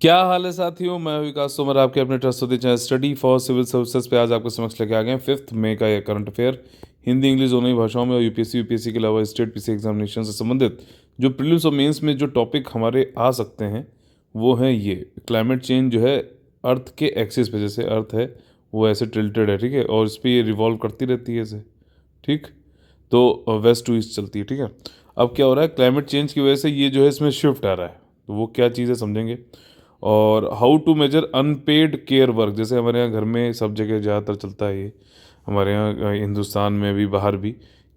क्या हाल है साथियों। मैं विकास तोमर आपके अपने trust channel study for civil services पे आज आपके समक्ष लेके आ गए हैं 5 मई का यह करंट अफेयर। हिंदी इंग्लिश दोनों ही भाषाओं में और यूपीएससी के अलावा स्टेट पीसी एग्जामिनेशन से संबंधित जो प्रीलिम्स और मेंस में जो टॉपिक हमारे आ सकते हैं वो हैं ये। क्लाइमेट चेंज जो है अर्थ के एक्सिस पे, जैसे अर्थ है वो ऐसे टिल्टेड है, ठीक है, और इस पर ये रिवॉल्व करती रहती है ऐसे, ठीक। तो वेस्ट टू ईस्ट चलती है, ठीक है। अब क्या हो रहा है, क्लाइमेट चेंज की वजह से ये जो है इसमें शिफ्ट आ रहा है, तो वो क्या चीज़ है समझेंगे। और how to measure unpaid care work, जैसे हमारे यहाँ घर में सब जगह ज़्यादातर चलता है ये, हमारे यहाँ हिंदुस्तान में भी बाहर भी,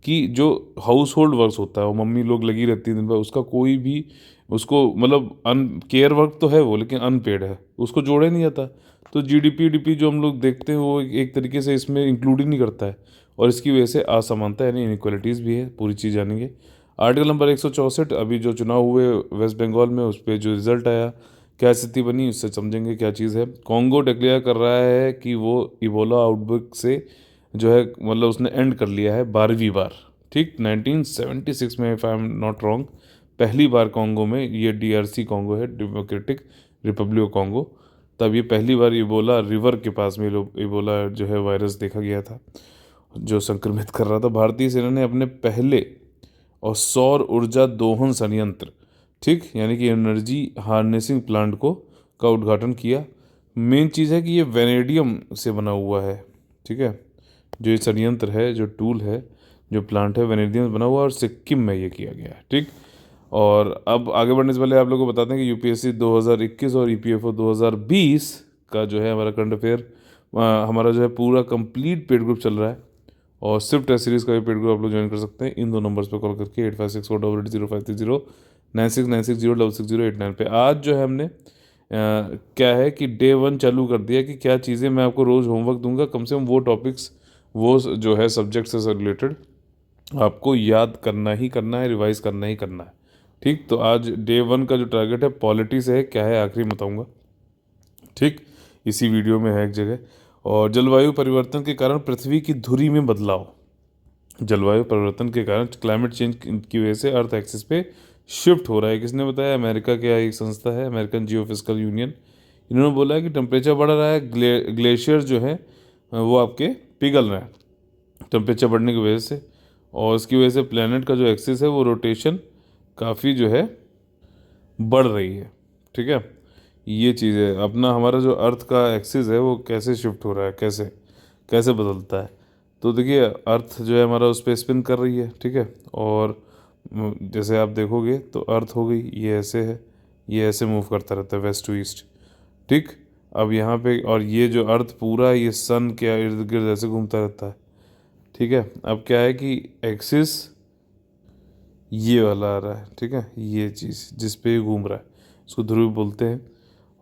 कि जो हाउस होल्ड वर्क्स होता है वो मम्मी लोग लगी रहती है दिन भर, उसका कोई भी उसको मतलब अन केयर वर्क तो है वो, लेकिन अनपेड है, उसको जोड़े नहीं जाता। तो जीडीपी जो हम लोग देखते हैं वो एक तरीके से इसमें इंक्लूड ही नहीं करता है, और इसकी वजह से असमानता यानी इनक्वलिटीज़ भी है। पूरी चीज़ जानेंगे। आर्टिकल नंबर 164, अभी जो चुनाव हुए वेस्ट बंगाल में, उस पर जो रिजल्ट आया, क्या स्थिति बनी, उससे समझेंगे क्या चीज़ है। कॉन्गो डिक्लेयर कर रहा है कि वो इबोला आउटब्रेक से जो है मतलब उसने एंड कर लिया है 12वीं बार, ठीक। 1976 में, if I am not wrong, पहली बार कॉन्गो में, ये डीआरसी कॉन्गो है, डेमोक्रेटिक रिपब्लिक ऑफ कॉन्गो, तब ये पहली बार इबोला रिवर के पास में इबोला जो है वायरस देखा गया था जो संक्रमित कर रहा था। भारतीय सेना ने अपने पहले और सौर ऊर्जा दोहन संयंत्र, ठीक, यानी कि एनर्जी हार्नेसिंग प्लांट को का उद्घाटन किया। मेन चीज़ है कि ये वेनेडियम से बना हुआ है, ठीक है। जो ये संयंत्र है, जो टूल है, जो प्लांट है, वेनेडियम से बना हुआ है और सिक्किम में ये किया गया है, ठीक। और अब आगे बढ़ने से पहले आप लोगों को बताते हैं कि यूपीएससी 2021 और ईपीएफओ 2020 का जो है हमारा करंट अफेयर, हमारा जो है पूरा कंप्लीट पेड ग्रुप चल रहा है, और सिर्फ टेस्ट सीरीज का भी पेड ग्रुप आप लोग ज्वाइन कर सकते हैं इन दो नंबर्स पर कॉल करके 8564880530, 9696066089 पे। आज जो है हमने क्या है कि डे 1 चालू कर दिया कि क्या चीज़ें मैं आपको रोज़ होमवर्क दूंगा, कम से कम वो टॉपिक्स, वो जो है सब्जेक्ट से रिलेटेड आपको याद करना ही करना है, रिवाइज करना ही करना है, ठीक। तो आज डे 1 का जो टारगेट है पॉलिटी से है, क्या है आखिरी में बताऊंगा, ठीक। इसी वीडियो में है एक जगह। और जलवायु परिवर्तन के कारण पृथ्वी की धुरी में बदलाव, जलवायु परिवर्तन के कारण क्लाइमेट चेंज की वजह से अर्थ एक्सिस पे शिफ्ट हो रहा है। किसने बताया? अमेरिका की एक संस्था है, अमेरिकन जियोफिजिकल यूनियन। इन्होंने बोला है कि टेम्परेचर बढ़ रहा है, ग्लेशियर जो है वो आपके पिघल रहे हैं टेम्परेचर बढ़ने की वजह से, और इसकी वजह से प्लेनेट का जो एक्सिस है वो रोटेशन काफ़ी जो है बढ़ रही है, ठीक है। ये चीज़ है अपना, हमारा जो अर्थ का एक्सिस है वो कैसे शिफ्ट हो रहा है, कैसे कैसे बदलता है। तो देखिए अर्थ जो है हमारा उस पर स्पिन कर रही है, ठीक है। और जैसे आप देखोगे तो अर्थ हो गई, ये ऐसे है, ये ऐसे मूव करता रहता है वेस्ट टू ईस्ट, ठीक। अब यहाँ पे, और ये जो अर्थ पूरा ये सन के इर्द गिर्द ऐसे घूमता रहता है, ठीक है। अब क्या है कि एक्सिस ये वाला आ रहा है, ठीक है, ये चीज़ जिस पे ये घूम रहा है इसको ध्रुव बोलते हैं।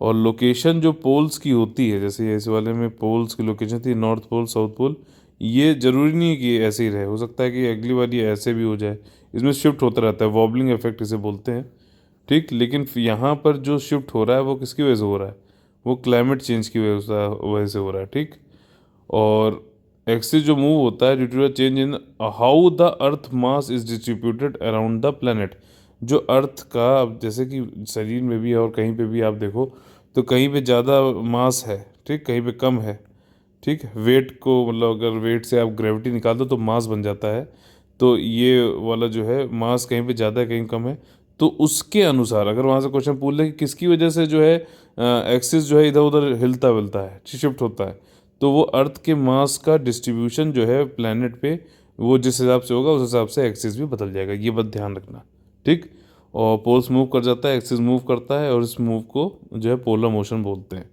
और लोकेशन जो पोल्स की होती है, जैसे इस वाले में पोल्स की लोकेशन थी, नॉर्थ पोल साउथ पोल, ये जरूरी नहीं है कि ये ऐसे ही रहे, हो सकता है कि अगली बार ये ऐसे भी हो जाए, इसमें शिफ्ट होता रहता है, वॉबलिंग इफेक्ट इसे बोलते हैं, ठीक। लेकिन यहाँ पर जो शिफ्ट हो रहा है वो किसकी वजह से हो रहा है? वो क्लाइमेट चेंज की वजह से हो रहा है, ठीक। और एक्सिस जो मूव होता है due to the change in how the earth mass is distributed around the planet. जो अर्थ का, अब जैसे कि शरीर में भी और कहीं पे भी आप देखो तो कहीं पे ज़्यादा मास है, ठीक, कहीं पे कम है, ठीक। वेट को मतलब अगर वेट से आप ग्रेविटी निकाल दो तो मास बन जाता है। तो ये वाला जो है मास कहीं पे ज़्यादा है कहीं कम है, तो उसके अनुसार अगर वहाँ से क्वेश्चन पूछ ले कि किसकी वजह से जो है एक्सिस जो है इधर उधर हिलता मिलता है, शिफ्ट होता है, तो वो अर्थ के मास का डिस्ट्रीब्यूशन जो है प्लैनेट पे वो जिस हिसाब से होगा उस हिसाब से एक्सिस भी बदल जाएगा, ये बात ध्यान रखना, ठीक। और पोल्स मूव कर जाता है, एक्सिस मूव करता है, और इस मूव को जो है पोलर मोशन बोलते हैं।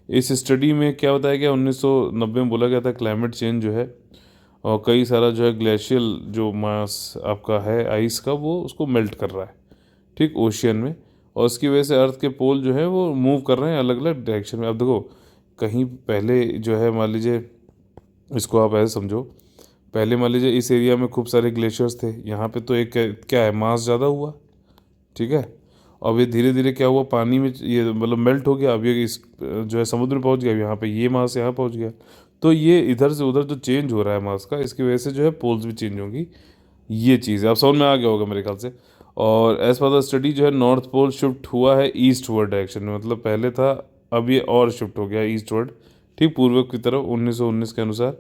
इस स्टडी में क्या बताया गया, 1990 में बोला गया था क्लाइमेट चेंज जो है और कई सारा जो है ग्लेशियल जो मास आपका है आइस का वो उसको मेल्ट कर रहा है, ठीक, ओशियन में। और उसकी वजह से अर्थ के पोल जो है वो मूव कर रहे हैं अलग अलग डायरेक्शन में। अब देखो कहीं पहले जो है मान लीजिए, इसको आप ऐसे समझो, पहले मान लीजिए इस एरिया में खूब सारे ग्लेशियर्स थे, यहाँ पे तो एक क्या है मास ज़्यादा हुआ, ठीक है। अब ये धीरे धीरे क्या हुआ, पानी में ये मतलब मेल्ट हो गया, अब ये इस जो है समुद्र में पहुँच गया, यहाँ पे ये मास यहाँ पहुँच गया, तो ये इधर से उधर जो चेंज हो रहा है मास का, इसकी वजह से जो है पोल्स भी चेंज होंगी। ये चीज़ है, अब समझ में आ गया होगा मेरे ख्याल से। और एज पर द स्टडी जो है नॉर्थ पोल शिफ्ट हुआ है ईस्टवर्ड डायरेक्शन में, मतलब पहले था, अब ये और शिफ्ट हो गया ईस्टवर्ड, ठीक पूर्व की तरफ 1919 के अनुसार।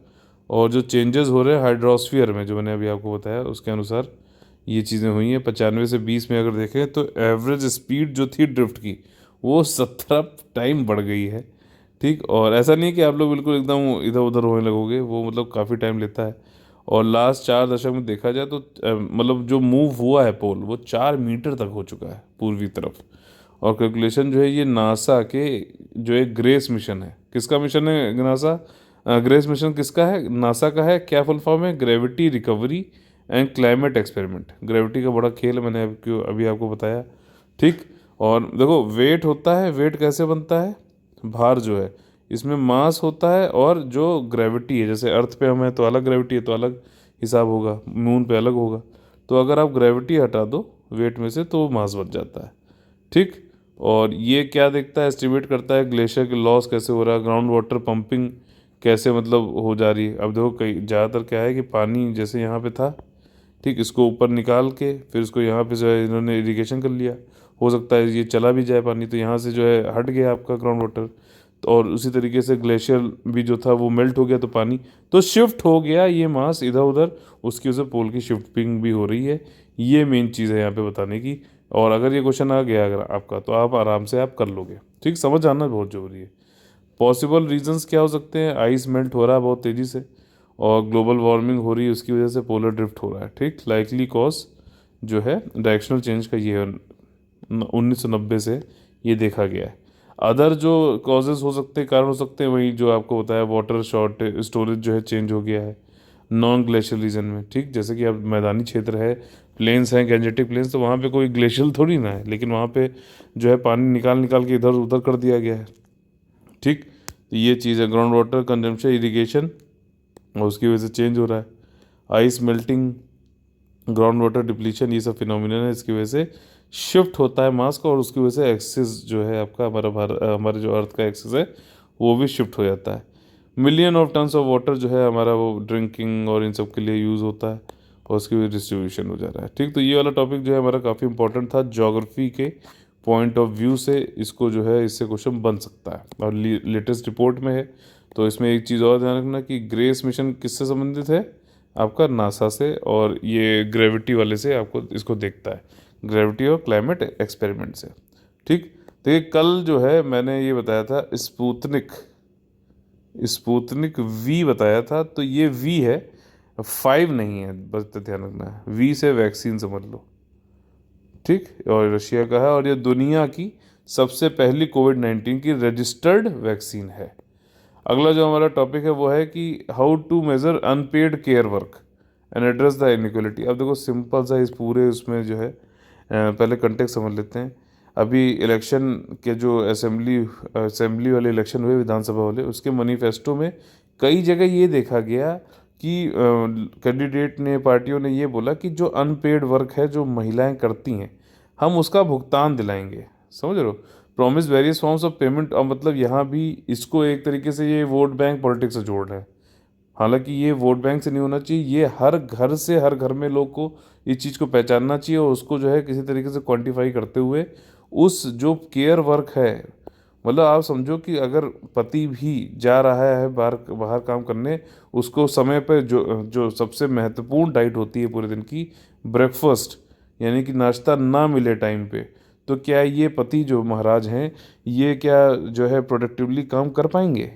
और जो चेंजेस हो रहे हैं हाइड्रोस्फीयर में, जो मैंने अभी आपको बताया उसके अनुसार ये चीज़ें हुई हैं। 95 से 20 में अगर देखें तो एवरेज स्पीड जो थी ड्रिफ्ट की वो 17 टाइम बढ़ गई है, ठीक। और ऐसा नहीं है कि आप लोग बिल्कुल एकदम इधर उधर होने लगोगे, वो मतलब काफ़ी टाइम लेता है। और लास्ट 4 दशक में देखा जाए तो मतलब जो मूव हुआ है पोल वो 4 मीटर तक हो चुका है पूर्वी तरफ। और कैलकुलेशन जो है ये नासा के जो एक ग्रेस मिशन है, किसका मिशन है नासा, ग्रेस मिशन किसका है, नासा का है। क्या फुल फॉर्म है, gravity recovery and climate experiment. Gravity का बड़ा खेल है, मैंने अभी आपको बताया, ठीक। और देखो वेट होता है, वेट कैसे बनता है, भार जो है इसमें मास होता है और जो ग्रेविटी है, जैसे अर्थ पे हम है तो अलग ग्रेविटी है तो अलग हिसाब होगा, मून पे अलग होगा। तो अगर आप ग्रेविटी हटा दो वेट में से तो मास बच जाता है, ठीक। और ये क्या देखता है, एस्टिमेट करता है ग्लेशियर के लॉस कैसे हो रहा है, ग्राउंड वाटर पंपिंग कैसे मतलब हो जा रही है। अब देखो कई ज़्यादातर क्या है कि पानी जैसे यहाँ पे था, ठीक, इसको ऊपर निकाल के फिर इसको यहाँ पे जो है इन्होंने इरिगेशन कर लिया। हो सकता है ये चला भी जाए पानी, तो यहाँ से जो है हट गया आपका ग्राउंड वाटर। तो और उसी तरीके से ग्लेशियर भी जो था वो मेल्ट हो गया, तो पानी तो शिफ्ट हो गया ये मास इधर उधर, उसकी वजह से पोल की शिफ्टिंग भी हो रही है। ये मेन चीज़ है यहाँ पे बताने की। और अगर ये क्वेश्चन आ गया अगर आपका, तो आप आराम से आप कर लोगे, ठीक। समझ आना बहुत ज़रूरी है। पॉसिबल रीजंस क्या हो सकते हैं, आइस मेल्ट हो रहा है बहुत तेज़ी से, और ग्लोबल वार्मिंग हो रही है उसकी वजह से पोलर ड्रिफ्ट हो रहा है, ठीक। लाइकली कॉज जो है डायरेक्शनल चेंज का ये है, 1990 से ये देखा गया है। अदर जो कॉजेज हो सकते हैं, कारण हो सकते हैं, वही जो आपको बताया, वाटर शॉर्ट स्टोरेज जो है चेंज हो गया है नॉन ग्लेशियल रीजन में, ठीक। जैसे कि अब मैदानी क्षेत्र है, प्लेन्स हैं, गैंजेटिक प्लेन्स, तो वहाँ पे कोई ग्लेशियल थोड़ी ना है, लेकिन वहाँ पे जो है पानी निकाल निकाल के इधर उधर कर दिया गया है, ठीक। तो ये चीज़ है, ग्राउंड वाटर कंजम्पशन इरिगेशन और उसकी वजह से चेंज हो रहा है। Ice melting, ground water depletion, ये सब फिनोमिनन है, इसकी वजह से शिफ्ट होता है मास का, और उसकी वजह से एक्सिस जो है आपका हमारे जो अर्थ का एक्सिस है वो भी शिफ्ट हो जाता है। Million of tons of water जो है हमारा वो ड्रिंकिंग और इन सब के लिए यूज़ होता है, और उसकी वजह डिस्ट्रीब्यूशन हो जा रहा है, ठीक। तो ये वाला टॉपिक जो है हमारा काफ़ी इंपॉर्टेंट था ज्योग्राफी के पॉइंट ऑफ व्यू से, इसको जो है इससे क्वेश्चन बन सकता है और लेटेस्ट रिपोर्ट में है। तो इसमें एक चीज़ और ध्यान रखना कि ग्रेस मिशन किससे संबंधित है, आपका नासा से, और ये ग्रेविटी वाले से आपको इसको देखता है, ग्रेविटी और क्लाइमेट एक्सपेरिमेंट से, ठीक। तो ये कल जो है मैंने ये बताया था स्पुतनिक, स्पुतनिक वी बताया था, तो ये वी है, 5 नहीं है, बस तो ध्यान रखना है, वी से वैक्सीन समझ लो, ठीक। और रशिया का है, और ये दुनिया की सबसे पहली कोविड-19 की रजिस्टर्ड वैक्सीन है। अगला जो हमारा टॉपिक है वो है कि how to measure unpaid care work and address the inequality. अब देखो सिंपल सा इस पूरे उसमें जो है पहले कंटेक्स्ट समझ लेते हैं। अभी इलेक्शन के जो असेंबली वाले इलेक्शन हुए, विधानसभा वाले, उसके मैनिफेस्टो में कई जगह ये देखा गया कि कैंडिडेट ने, पार्टियों ने ये बोला कि जो अनपेड वर्क है जो महिलाएं करती हैं हम उसका भुगतान दिलाएंगे, समझ रहे हो, promise various forms of payment. और मतलब यहाँ भी इसको एक तरीके से ये वोट बैंक पॉलिटिक्स से जोड़ रहे हैं। हालांकि ये वोट बैंक से नहीं होना चाहिए, ये हर घर से हर घर में लोग को इस चीज़ को पहचानना चाहिए, और उसको जो है किसी तरीके से क्वांटिफाई करते हुए उस जो केयर वर्क है, मतलब आप समझो कि अगर पति भी जा रहा है बाहर बाहर काम करने, उसको समय पर जो जो सबसे महत्वपूर्ण डाइट होती है पूरे दिन की, ब्रेकफास्ट यानी कि नाश्ता ना मिले टाइम पे, तो क्या ये पति जो महाराज हैं ये क्या जो है प्रोडक्टिवली काम कर पाएंगे,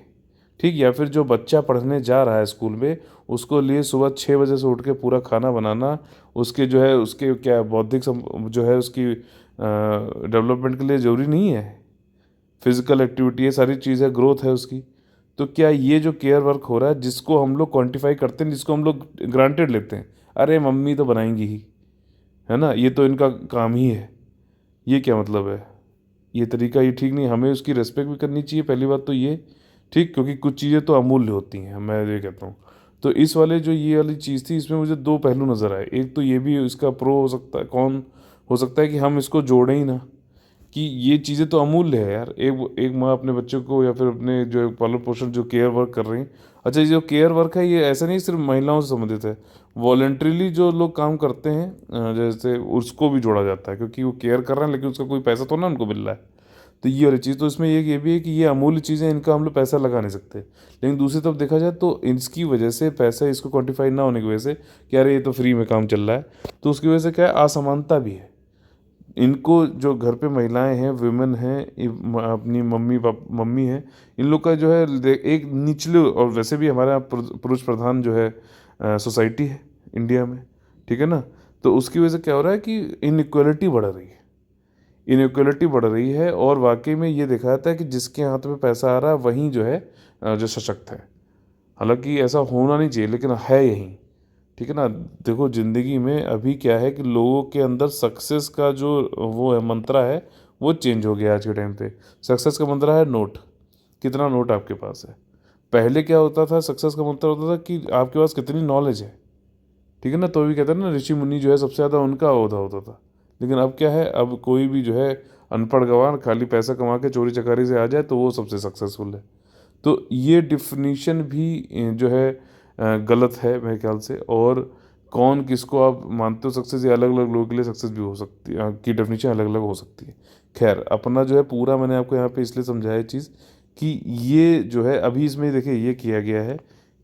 ठीक। या फिर जो बच्चा पढ़ने जा रहा है स्कूल में, उसको लिए सुबह 6 बजे से उठ के पूरा खाना बनाना, उसके जो है उसके क्या बौद्धिक जो है उसकी डेवलपमेंट के लिए ज़रूरी नहीं है, फिजिकल एक्टिविटी है, सारी चीज़ है, ग्रोथ है उसकी। तो क्या ये जो केयर वर्क हो रहा है जिसको हम लोग क्वांटिफाई करते हैं, जिसको हम लोग ग्रांटेड लेते हैं, अरे मम्मी तो बनाएंगी ही, है ना, ये तो इनका काम ही है, ये क्या मतलब है, ये तरीका ये ठीक नहीं। हमें उसकी रिस्पेक्ट भी करनी चाहिए पहली बात तो ये, ठीक, क्योंकि कुछ चीज़ें तो अमूल्य होती हैं, मैं ये कहता हूँ। तो इस वाले जो ये वाली चीज़ थी इसमें मुझे दो पहलू नज़र आए। एक तो ये भी इसका प्रो हो सकता है, कौन हो सकता है कि हम इसको जोड़ें ही ना, कि ये चीज़ें तो अमूल्य है यार। एक एक माँ अपने बच्चों को या फिर अपने जो पालन पोषण जो केयर वर्क कर रही हैं, अच्छा ये जो केयर वर्क है ये ऐसा नहीं सिर्फ महिलाओं से संबंधित है, वॉलेंट्रीली जो लोग काम करते हैं जैसे उसको भी जोड़ा जाता है, क्योंकि वो केयर कर रहे हैं लेकिन उसका कोई पैसा तो ना उनको मिल रहा है। तो ये वाली चीज़, तो इसमें ये भी है कि ये अमूल्य चीज़ें, इनका हम लोग पैसा लगा नहीं सकते। लेकिन दूसरी तरफ देखा जाए तो इसकी वजह से, पैसा इसको क्वान्टिफाई ना होने की वजह से कि अरे ये तो फ्री में काम चल रहा है, तो उसकी वजह से क्या है, असमानता भी है। इनको जो घर पे महिलाएं हैं, वुमेन हैं, अपनी मम्मी हैं, इन लोग का जो है एक निचले, और वैसे भी हमारे यहाँ पुरुष प्रधान जो है सोसाइटी है इंडिया में, ठीक है ना। तो उसकी वजह से क्या हो रहा है कि इनइक्वालिटी बढ़ रही है, इनइक्वालिटी बढ़ रही है। और वाकई में ये देखा जाता है कि जिसके हाथ में पैसा आ रहा है वहीं जो है जो सशक्त है। हालांकि ऐसा होना नहीं चाहिए, लेकिन है यही, ठीक है ना। देखो ज़िंदगी में अभी क्या है कि लोगों के अंदर सक्सेस का जो वो है मंत्रा है, वो चेंज हो गया आज के टाइम पे। सक्सेस का मंत्रा है नोट, कितना नोट आपके पास है। पहले क्या होता था, सक्सेस का मंत्र होता था कि आपके पास कितनी नॉलेज है, ठीक है ना। तो भी कहते हैं ना, ऋषि मुनि जो है सबसे ज़्यादा उनका ओहदा होता था। लेकिन अब क्या है, अब कोई भी जो है अनपढ़ गंवार खाली पैसा कमा के चोरी चकारी से आ जाए तो वो सबसे सक्सेसफुल है। तो ये डिफिनीशन भी जो है गलत है मेरे ख्याल से। और कौन किसको आप मानते हो सक्सेस, ये अलग अलग लोगों के लिए सक्सेस भी हो सकती है, की डेफिनेशन अलग अलग हो सकती है। खैर, अपना जो है पूरा मैंने आपको यहाँ पे इसलिए समझाया चीज़ कि ये जो है अभी इसमें देखिए ये किया गया है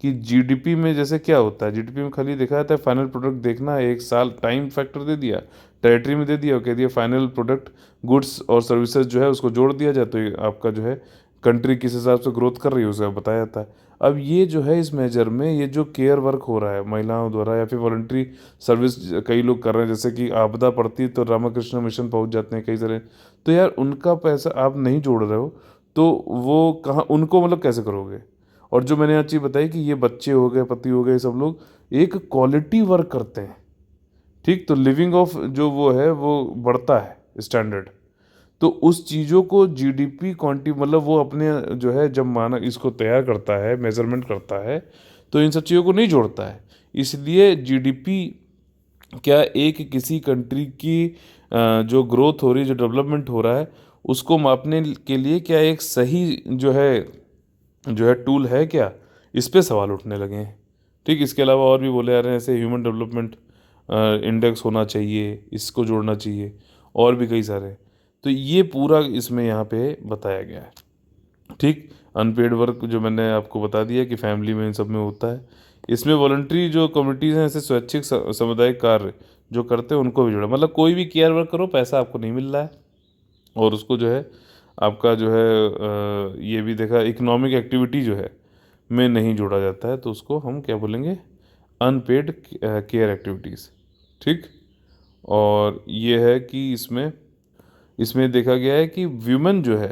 कि जीडीपी में जैसे क्या होता है, जीडीपी में खाली देखा जाता है फाइनल प्रोडक्ट देखना है, एक साल टाइम फैक्टर दे दिया, टेरिटरी में दे दिया और कह दिया फाइनल प्रोडक्ट गुड्स और सर्विसेज जो है उसको जोड़ दिया जाए, तो ये आपका जो है कंट्री किस हिसाब से ग्रोथ कर रही है उसे बताया जाता है। अब ये जो है इस मेजर में ये जो केयर वर्क हो रहा है महिलाओं द्वारा या फिर वॉलंटरी सर्विस कई लोग कर रहे हैं, जैसे कि आपदा पड़ती है तो रामाकृष्ण मिशन पहुंच जाते हैं कई सारे, तो यार उनका पैसा आप नहीं जोड़ रहे हो तो वो कहाँ, उनको मतलब कैसे करोगे। और जो मैंने आज चीज़ बताई कि ये बच्चे हो गए, पति हो गए, सब लोग एक क्वालिटी वर्क करते हैं, ठीक, तो लिविंग ऑफ जो वो है वो बढ़ता है स्टैंडर्ड। तो उस चीज़ों को जीडीपी क्वांटी मतलब वो अपने जो है जब मानक इसको तैयार करता है, मेजरमेंट करता है, तो इन सब चीज़ों को नहीं जोड़ता है। इसलिए जीडीपी क्या एक किसी कंट्री की जो ग्रोथ हो रही है, जो डेवलपमेंट हो रहा है, उसको मापने के लिए क्या एक सही जो है टूल है क्या, इस पे सवाल उठने लगे हैं। ठीक, इसके अलावा और भी बोले जा रहे हैं, ऐसे ह्यूमन डेवलपमेंट इंडेक्स होना चाहिए, इसको जोड़ना चाहिए, और भी कई सारे। तो ये पूरा इसमें यहाँ पे बताया गया है। ठीक, अनपेड वर्क जो मैंने आपको बता दिया कि फैमिली में इन सब में होता है। इसमें वॉलंटरी जो कम्युनिटीज़ हैं, ऐसे स्वैच्छिक सामुदायिक कार्य जो करते हैं उनको भी जोड़ा, मतलब कोई भी केयर वर्क करो पैसा आपको नहीं मिल रहा है, और उसको जो है आपका जो है ये भी देखा इकोनॉमिक एक्टिविटी जो है में नहीं जोड़ा जाता है, तो उसको हम क्या बोलेंगे, अनपेड केयर एक्टिविटीज़। ठीक, और ये है कि इसमें इसमें देखा गया है कि वीमेन जो है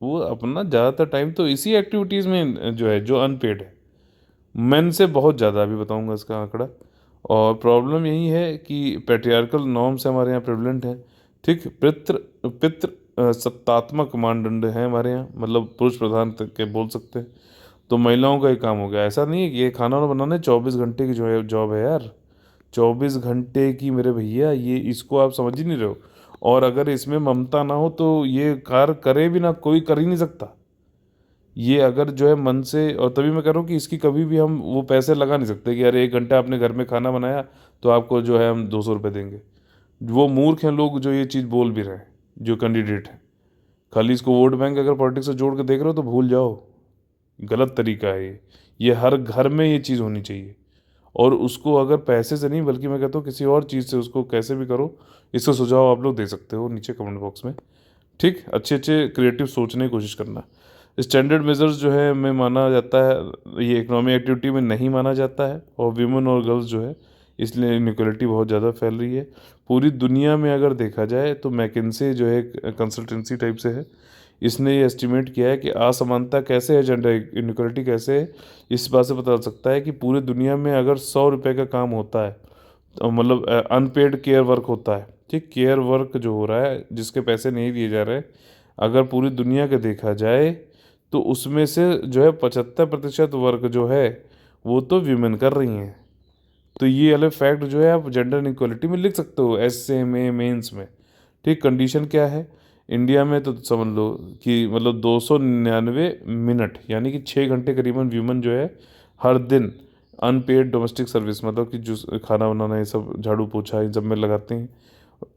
वो अपना ज़्यादातर टाइम तो इसी एक्टिविटीज़ में जो है जो अनपेड है, मेन से बहुत ज़्यादा, अभी बताऊंगा इसका आंकड़ा। और प्रॉब्लम यही है कि पैट्रियार्कल नॉर्म्स हमारे यहाँ प्रेवलेंट हैं। ठीक, पितृ पितृ सत्तात्मक मानदंड हैं हमारे यहाँ, मतलब पुरुष प्रधान तक के बोल सकते हैं। तो महिलाओं का ही काम हो गया, ऐसा नहीं है कि ये खाना वाना बनाना 24 घंटे की जो है जॉब है यार, 24 घंटे की मेरे भैया, ये इसको आप समझ ही नहीं रहे हो। और अगर इसमें ममता ना हो तो ये कार्य करे भी ना, कोई कर ही नहीं सकता। ये अगर जो है मन से, और तभी मैं कह रहा हूँ कि इसकी कभी भी हम वो पैसे लगा नहीं सकते कि अरे 1 घंटा आपने घर में खाना बनाया तो आपको जो है हम 200 रुपये देंगे। वो मूर्ख हैं लोग जो ये चीज़ बोल भी रहे हैं, जो कैंडिडेट हैं। खाली इसको वोट बैंक अगर पॉलिटिक्स से जोड़ के देख रहे हो तो भूल जाओ, गलत तरीका है ये हर घर में ये चीज़ होनी चाहिए। और उसको अगर पैसे से नहीं बल्कि मैं कहता हूँ किसी और चीज़ से उसको कैसे भी करो, इसका सुझाव आप लोग दे सकते हो नीचे कमेंट बॉक्स में। ठीक, अच्छे अच्छे क्रिएटिव सोचने की कोशिश करना। स्टैंडर्ड मेजर्स जो है में माना जाता है, ये इकोनॉमिक एक्टिविटी में नहीं माना जाता है, और वीमेन और गर्ल्स जो है इसलिए इनइक्वलिटी बहुत ज़्यादा फैल रही है पूरी दुनिया में। अगर देखा जाए तो मैकिन्से जो है कंसल्टेंसी टाइप से है, इसने ये एस्टिमेट किया है कि असमानता कैसे है, जेंडर इनइक्वलिटी कैसे है, इस बात से पता चल सकता है कि पूरी दुनिया में अगर 100 रुपये का काम होता है, तो मतलब अनपेड केयर वर्क होता है, ठीक, केयर वर्क जो हो रहा है जिसके पैसे नहीं दिए जा रहे, अगर पूरी दुनिया का देखा जाए तो उसमें से जो है 75% वर्क जो है वो तो वीमेन कर रही हैं। तो ये वाले फैक्ट जो है आप जेंडर इनइक्वालिटी में लिख सकते हो, एसए में, मेंस में। ठीक, कंडीशन क्या है इंडिया में, तो समझ लो कि मतलब 299 मिनट यानी कि 6 घंटे करीबन वीमेन जो है हर दिन अनपेड डोमेस्टिक सर्विस मतलब कि जो खाना बनाना ये सब झाड़ू पोछा इन सब में लगाते हैं।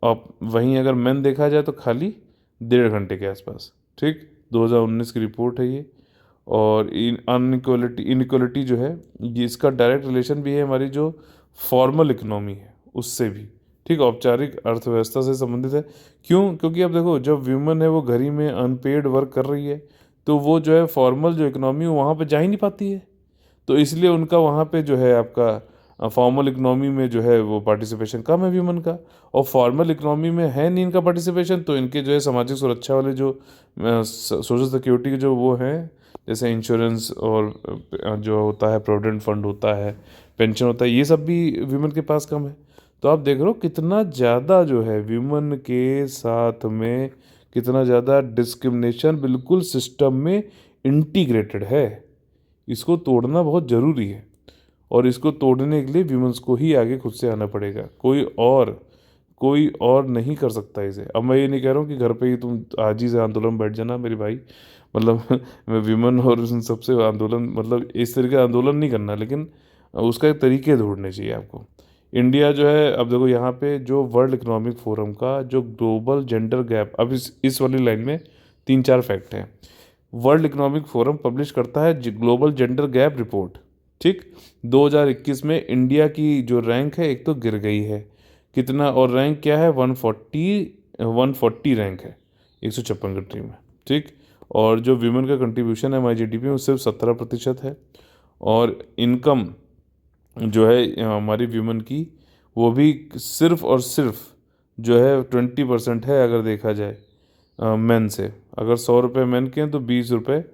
अब वहीं अगर मेन देखा जाए तो खाली 1.5 घंटे के आसपास। ठीक, 2019 की रिपोर्ट है ये। और इन अनइक्वलिटी इनइक्वलिटी जो है ये इसका डायरेक्ट रिलेशन भी है हमारी जो फॉर्मल इकोनॉमी है उससे भी। ठीक, औपचारिक अर्थव्यवस्था से संबंधित है। क्यों? क्योंकि अब देखो जब व्यूमन है वो घर ही में अनपेड वर्क कर रही है तो वो जो है फॉर्मल जो इकोनॉमी है वहाँ पे जा ही नहीं पाती है। तो इसलिए उनका वहाँ पे जो है आपका फॉर्मल इकोनॉमी में जो है वो पार्टिसिपेशन कम है व्यूमन का। और फॉर्मल इकोनॉमी में है नहीं इनका पार्टिसिपेशन, तो इनके जो है सामाजिक सुरक्षा वाले जो सोशल सिक्योरिटी के जो वो हैं जैसे इंश्योरेंस और जो होता है प्रोविडेंट फंड होता है, पेंशन होता है, ये सब भी व्यूमन के पास कम है। तो आप देख रहे हो कितना ज़्यादा जो है व्यूमन के साथ में कितना ज़्यादा डिस्क्रिमिनेशन बिल्कुल सिस्टम में इंटीग्रेटेड है। इसको तोड़ना बहुत ज़रूरी है और इसको तोड़ने के लिए व्यूमन्स को ही आगे खुद से आना पड़ेगा। कोई और नहीं कर सकता इसे। अब मैं ये नहीं कह रहा हूँ कि घर पे ही तुम आज ही से आंदोलन में बैठ जाना मेरे भाई, मतलब मैं विमन और उन सबसे आंदोलन मतलब इस तरीके का आंदोलन नहीं करना, लेकिन उसका एक तरीके ढूंढने चाहिए आपको। इंडिया जो है अब देखो यहाँ पे जो वर्ल्ड इकोनॉमिक फोरम का जो ग्लोबल जेंडर गैप, अब इस वाली लाइन में 3-4 फैक्ट हैं। वर्ल्ड इकोनॉमिक फोरम पब्लिश करता है ग्लोबल जेंडर गैप रिपोर्ट। ठीक, 2021 में इंडिया की जो रैंक है एक तो गिर गई है कितना, और रैंक क्या है 140 रैंक है 156 कंट्री में। ठीक, और जो वीमेन का कंट्रीब्यूशन है हमारी जीडीपी में सिर्फ 17% है। और इनकम जो है हमारी वीमेन की वो भी सिर्फ और सिर्फ जो है 20% है अगर देखा जाए मेन से। अगर 100 रुपये मेन के हैं तो 20 रुपये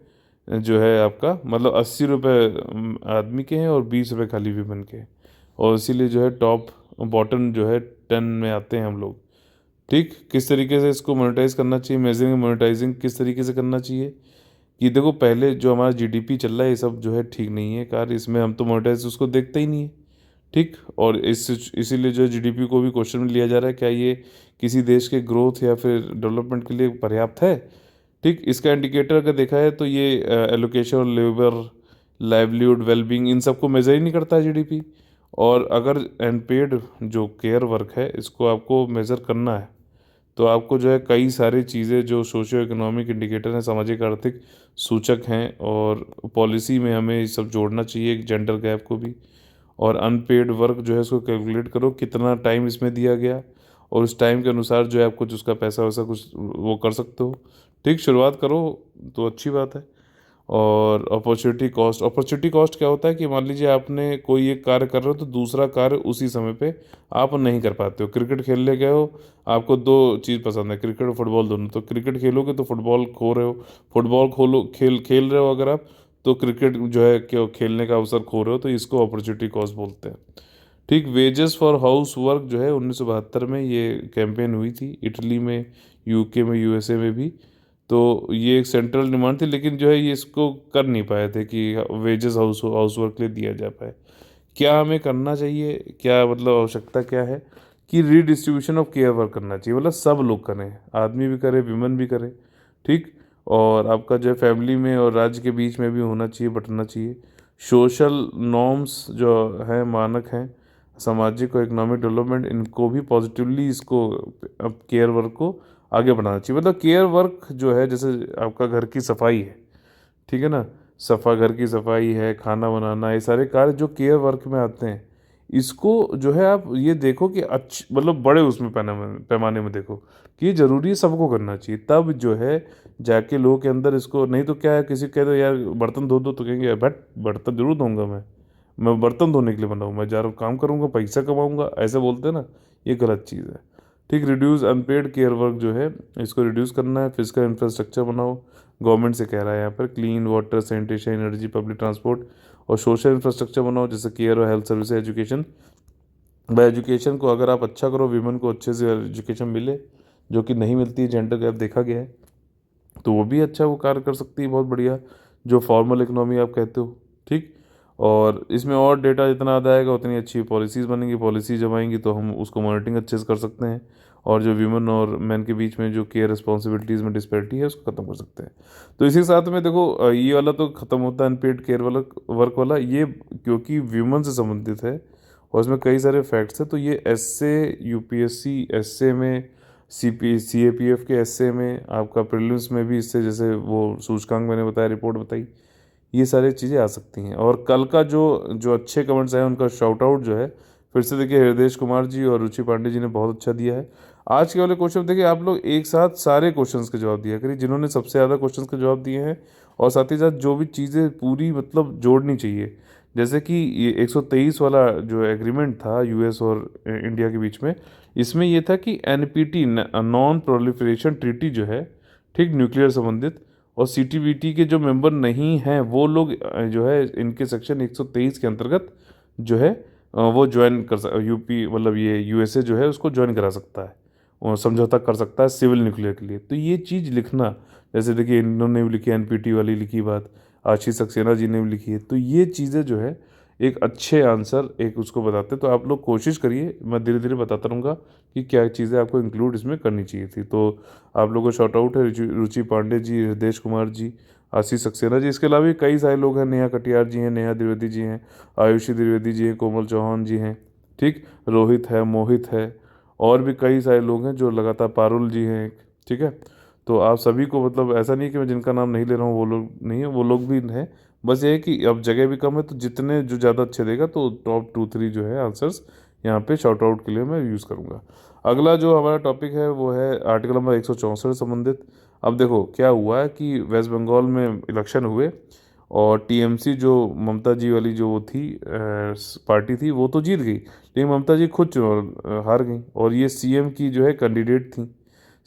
जो है आपका मतलब 80 रुपये आदमी के हैं और 20 रुपये खाली वीमेन के हैं। और इसीलिए जो है टॉप बॉटम जो है 10 में आते हैं हम लोग। ठीक, किस तरीके से इसको मोनेटाइज करना चाहिए, मेजरिंग मोनेटाइजिंग किस तरीके से करना चाहिए कि देखो पहले जो हमारा जीडीपी चल रहा है ये सब जो है ठीक नहीं है कार, इसमें हम तो मोनेटाइज उसको देखते ही नहीं है। ठीक, और इसीलिए जो जीडीपी को भी क्वेश्चन में लिया जा रहा है क्या ये किसी देश के ग्रोथ या फिर डेवलपमेंट के लिए पर्याप्त है। ठीक, इसका इंडिकेटर अगर देखा है तो ये एलोकेशन, लेबर, लाइवलीहुड, वेलबींग इन सबको मेजर ही नहीं करता है जीडीपी। और अगर अनपेड जो केयर वर्क है इसको आपको मेज़र करना है तो आपको जो है कई सारी चीज़ें जो सोशियो इकोनॉमिक इंडिकेटर हैं, सामाजिक आर्थिक सूचक हैं, और पॉलिसी में हमें ये सब जोड़ना चाहिए जेंडर गैप को भी। और अनपेड वर्क जो है उसको कैलकुलेट करो कितना टाइम इसमें दिया गया और उस टाइम के अनुसार जो है आप कुछ उसका पैसा वैसा कुछ वो कर सकते हो। ठीक, शुरुआत करो तो अच्छी बात है। और अपॉर्चुनिटी कॉस्ट क्या होता है कि मान लीजिए आपने कोई एक कार्य कर रहे हो तो दूसरा कार्य उसी समय पे आप नहीं कर पाते हो। क्रिकेट खेलने गए हो, आपको दो चीज़ पसंद है, क्रिकेट और फुटबॉल दोनों, तो क्रिकेट खेलोगे तो फुटबॉल खो रहे हो, फुटबॉल खोलो खेल रहे हो अगर आप तो क्रिकेट जो है क्यों खेलने का अवसर खो रहे हो, तो इसको अपॉर्चुनिटी कॉस्ट बोलते हैं। ठीक, वेजेस फॉर हाउस वर्क जो है 1972 में ये कैंपेन हुई थी इटली में, यूके में, यूएसए में भी। तो ये एक सेंट्रल डिमांड थी लेकिन जो है ये इसको कर नहीं पाए थे कि वेजेस हाउस वर्क के लिए दिया जा पाए। क्या हमें करना चाहिए, क्या मतलब आवश्यकता क्या है कि रीडिस्ट्रीब्यूशन ऑफ केयर वर्क करना चाहिए, मतलब सब लोग करें, आदमी भी करे विमेन भी करे। ठीक, और आपका जो है फैमिली में और राज्य के बीच में भी होना चाहिए, बंटना चाहिए। सोशल नॉर्म्स जो हैं, मानक हैं, सामाजिक और इकोनॉमिक डेवलपमेंट, इनको भी पॉजिटिवली इसको अब केयर वर्क को आगे बढ़ाना चाहिए। मतलब केयर वर्क जो है जैसे आपका घर की सफाई है, ठीक है ना, घर की सफाई है, खाना बनाना, ये सारे कार्य जो केयर वर्क में आते हैं, इसको जो है आप ये देखो कि मतलब बड़े उसमें पैमाने में देखो कि ये ज़रूरी है, सबको करना चाहिए। तब जो है जाके लोगों के अंदर इसको, नहीं तो क्या है किसी कह दो यार बर्तन धो दो तो कहेंगे बट बर्तन जरूर धोऊंगा मैं बर्तन धोने के लिए बना हूँ, मैं जा रहा हूँ काम करूँगा पैसा कमाऊँगा, ऐसे बोलते हैं ना, ये गलत चीज़ है। ठीक, रिड्यूस अनपेड केयर वर्क जो है इसको रिड्यूस करना है। फिजिकल इंफ्रास्ट्रक्चर बनाओ, गवर्नमेंट से कह रहा है यहाँ पर, clean water, sanitation, energy, public transport और सोशल इंफ्रास्ट्रक्चर बनाओ जैसे केयर और हेल्थ सर्विस, एजुकेशन। भाई एजुकेशन को अगर आप अच्छा करो, वीमेन को अच्छे से एजुकेशन मिले जो कि नहीं मिलती है, जेंडर गैप देखा गया है, तो वो भी अच्छा वो कार्य कर सकती है, बहुत बढ़िया, जो फॉर्मल इकोनॉमी आप कहते हो। ठीक, और इसमें और डेटा जितना आ जाएगा उतनी अच्छी पॉलिसीज़ बनेंगी, पॉलिसी जब आएंगी तो हम उसको मॉनिटरिंग अच्छे से कर सकते हैं और जो वीमेन और मैन के बीच में जो केयर रिस्पॉन्सिबिलिटीज़ में डिस्पैरिटी है उसको ख़त्म कर सकते हैं। तो इसी के साथ में देखो ये वाला तो ख़त्म होता है अनपेड केयर वाला वर्क वाला, ये क्योंकि वीमेन से संबंधित है और उसमें कई सारे फैक्ट्स हैं। तो ये एसए यूपीएससी एसए में, सीएपीएफ के एसए में, आपका प्रीलिम्स में भी इससे जैसे वो सूचकांक मैंने बताया, रिपोर्ट बताई, ये सारी चीज़ें आ सकती हैं। और कल का जो जो अच्छे कमेंट्स आए उनका शाउट आउट जो है फिर से देखिए, हृदय कुमार जी और रुचि पांडे जी ने बहुत अच्छा दिया है। आज के वाले क्वेश्चन देखिए, आप लोग एक साथ सारे क्वेश्चंस के जवाब दिया करिए जिन्होंने सबसे ज़्यादा क्वेश्चंस के जवाब दिए हैं, और साथ ही साथ जो भी चीज़ें पूरी मतलब जोड़नी चाहिए, जैसे कि ये 123 वाला जो एग्रीमेंट था यूएस और इंडिया के बीच में, इसमें ये था कि एनपीटी नॉन प्रोलिफरेशन ट्रीटी जो है, ठीक, न्यूक्लियर संबंधित, और सीटीबीटी के जो मेंबर नहीं हैं वो लोग जो है इनके सेक्शन 123 के अंतर्गत जो है वो ज्वाइन कर यूपी मतलब ये यूएसए जो है उसको ज्वाइन करा सकता है और समझौता कर सकता है सिविल न्यूक्लियर के लिए। तो ये चीज़ लिखना, जैसे देखिए इन्होंने भी लिखी, एनपीटी वाली लिखी बात, आशीष सक्सेना जी ने भी लिखी है। तो ये चीज़ें जो है एक अच्छे आंसर एक उसको बताते हैं। तो आप लोग कोशिश करिए, मैं धीरे धीरे बताता रहूँगा कि क्या चीज़ें आपको इंक्लूड इसमें करनी चाहिए थी। तो आप लोगों को शॉर्ट आउट है, रुचि पांडे जी, हृदय कुमार जी, आशीष सक्सेना जी, इसके अलावा भी कई सारे लोग हैं, नेहा कटियार जी हैं, नेहा द्विवेदी जी हैं, आयुषी द्विवेदी जी हैं, कोमल चौहान जी हैं, ठीक, रोहित है, मोहित है, और भी कई सारे लोग हैं जो लगातार, पारुल जी हैं, ठीक है। तो आप सभी को मतलब ऐसा नहीं कि मैं जिनका नाम नहीं ले रहा हूँ वो लोग नहीं है, वो लोग भी हैं। बस ये है कि अब जगह भी कम है, तो जितने जो ज़्यादा अच्छे देगा तो टॉप 2 3 जो है आंसर्स यहाँ पे शॉर्ट आउट के लिए मैं यूज़ करूँगा। अगला जो हमारा टॉपिक है वो है आर्टिकल नंबर 164 से संबंधित। अब देखो क्या हुआ है कि वेस्ट बंगाल में इलेक्शन हुए और टीएमसी जो ममता जी वाली जो वो थी पार्टी थी, वो तो जीत गई, लेकिन ममता जी खुद चुनाव हार गई, और ये सीएम की जो है कैंडिडेट थी,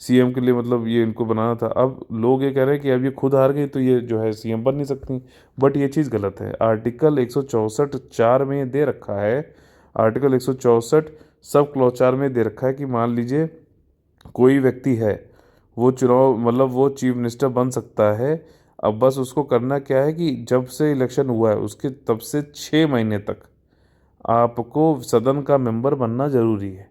सीएम के लिए मतलब ये इनको बनाना था। अब लोग ये कह रहे हैं कि अब ये खुद हार गई तो ये जो है सीएम बन नहीं सकती, बट ये चीज़ गलत है। आर्टिकल 164(4) में दे रखा है, आर्टिकल 164 सब क्लॉज 4 में दे रखा है कि मान लीजिए कोई व्यक्ति है, वो चुनाव मतलब वो चीफ मिनिस्टर बन सकता है। अब बस उसको करना क्या है कि जब से इलेक्शन हुआ है उसके तब से 6 महीने तक आपको सदन का मेंबर बनना जरूरी है,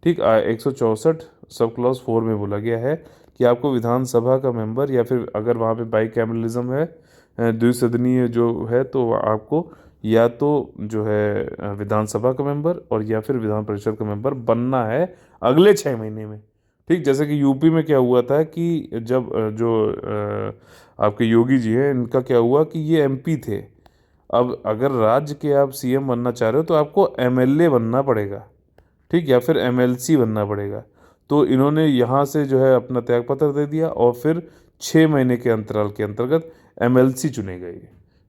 ठीक। 164 सब क्लॉज 4 में बोला गया है कि आपको विधानसभा का मेंबर, या फिर अगर वहाँ पे बाई कैमरलिज्म है, द्विसदनीय जो है, तो आपको या तो जो है विधानसभा का मेंबर और या फिर विधान परिषद का मेंबर बनना है अगले 6 महीने में, ठीक। जैसे कि यूपी में क्या हुआ था कि जब आपके योगी जी हैं, इनका क्या हुआ कि ये एमपी थे। अब अगर राज्य के आप सीएम बनना चाह रहे हो तो आपको एमएलए बनना पड़ेगा, ठीक, या फिर एमएलसी बनना पड़ेगा। तो इन्होंने यहाँ से जो है अपना त्यागपत्र दे दिया और फिर 6 महीने के अंतराल के अंतर्गत एमएलसी चुने गए।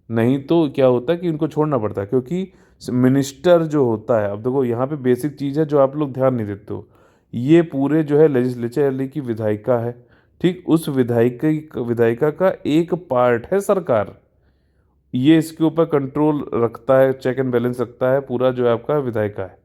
नहीं तो क्या होता है कि इनको छोड़ना पड़ता है, क्योंकि मिनिस्टर जो होता है, अब देखो यहाँ पे बेसिक चीज़ है जो आप लोग ध्यान नहीं देते हो, ये पूरे जो है लेजिस्लेचर यानी कि विधायिका है, ठीक, उस विधायिका का एक पार्ट है सरकार, ये इसके ऊपर कंट्रोल रखता है, चेक एंड बैलेंस रखता है पूरा जो है आपका विधायिका है,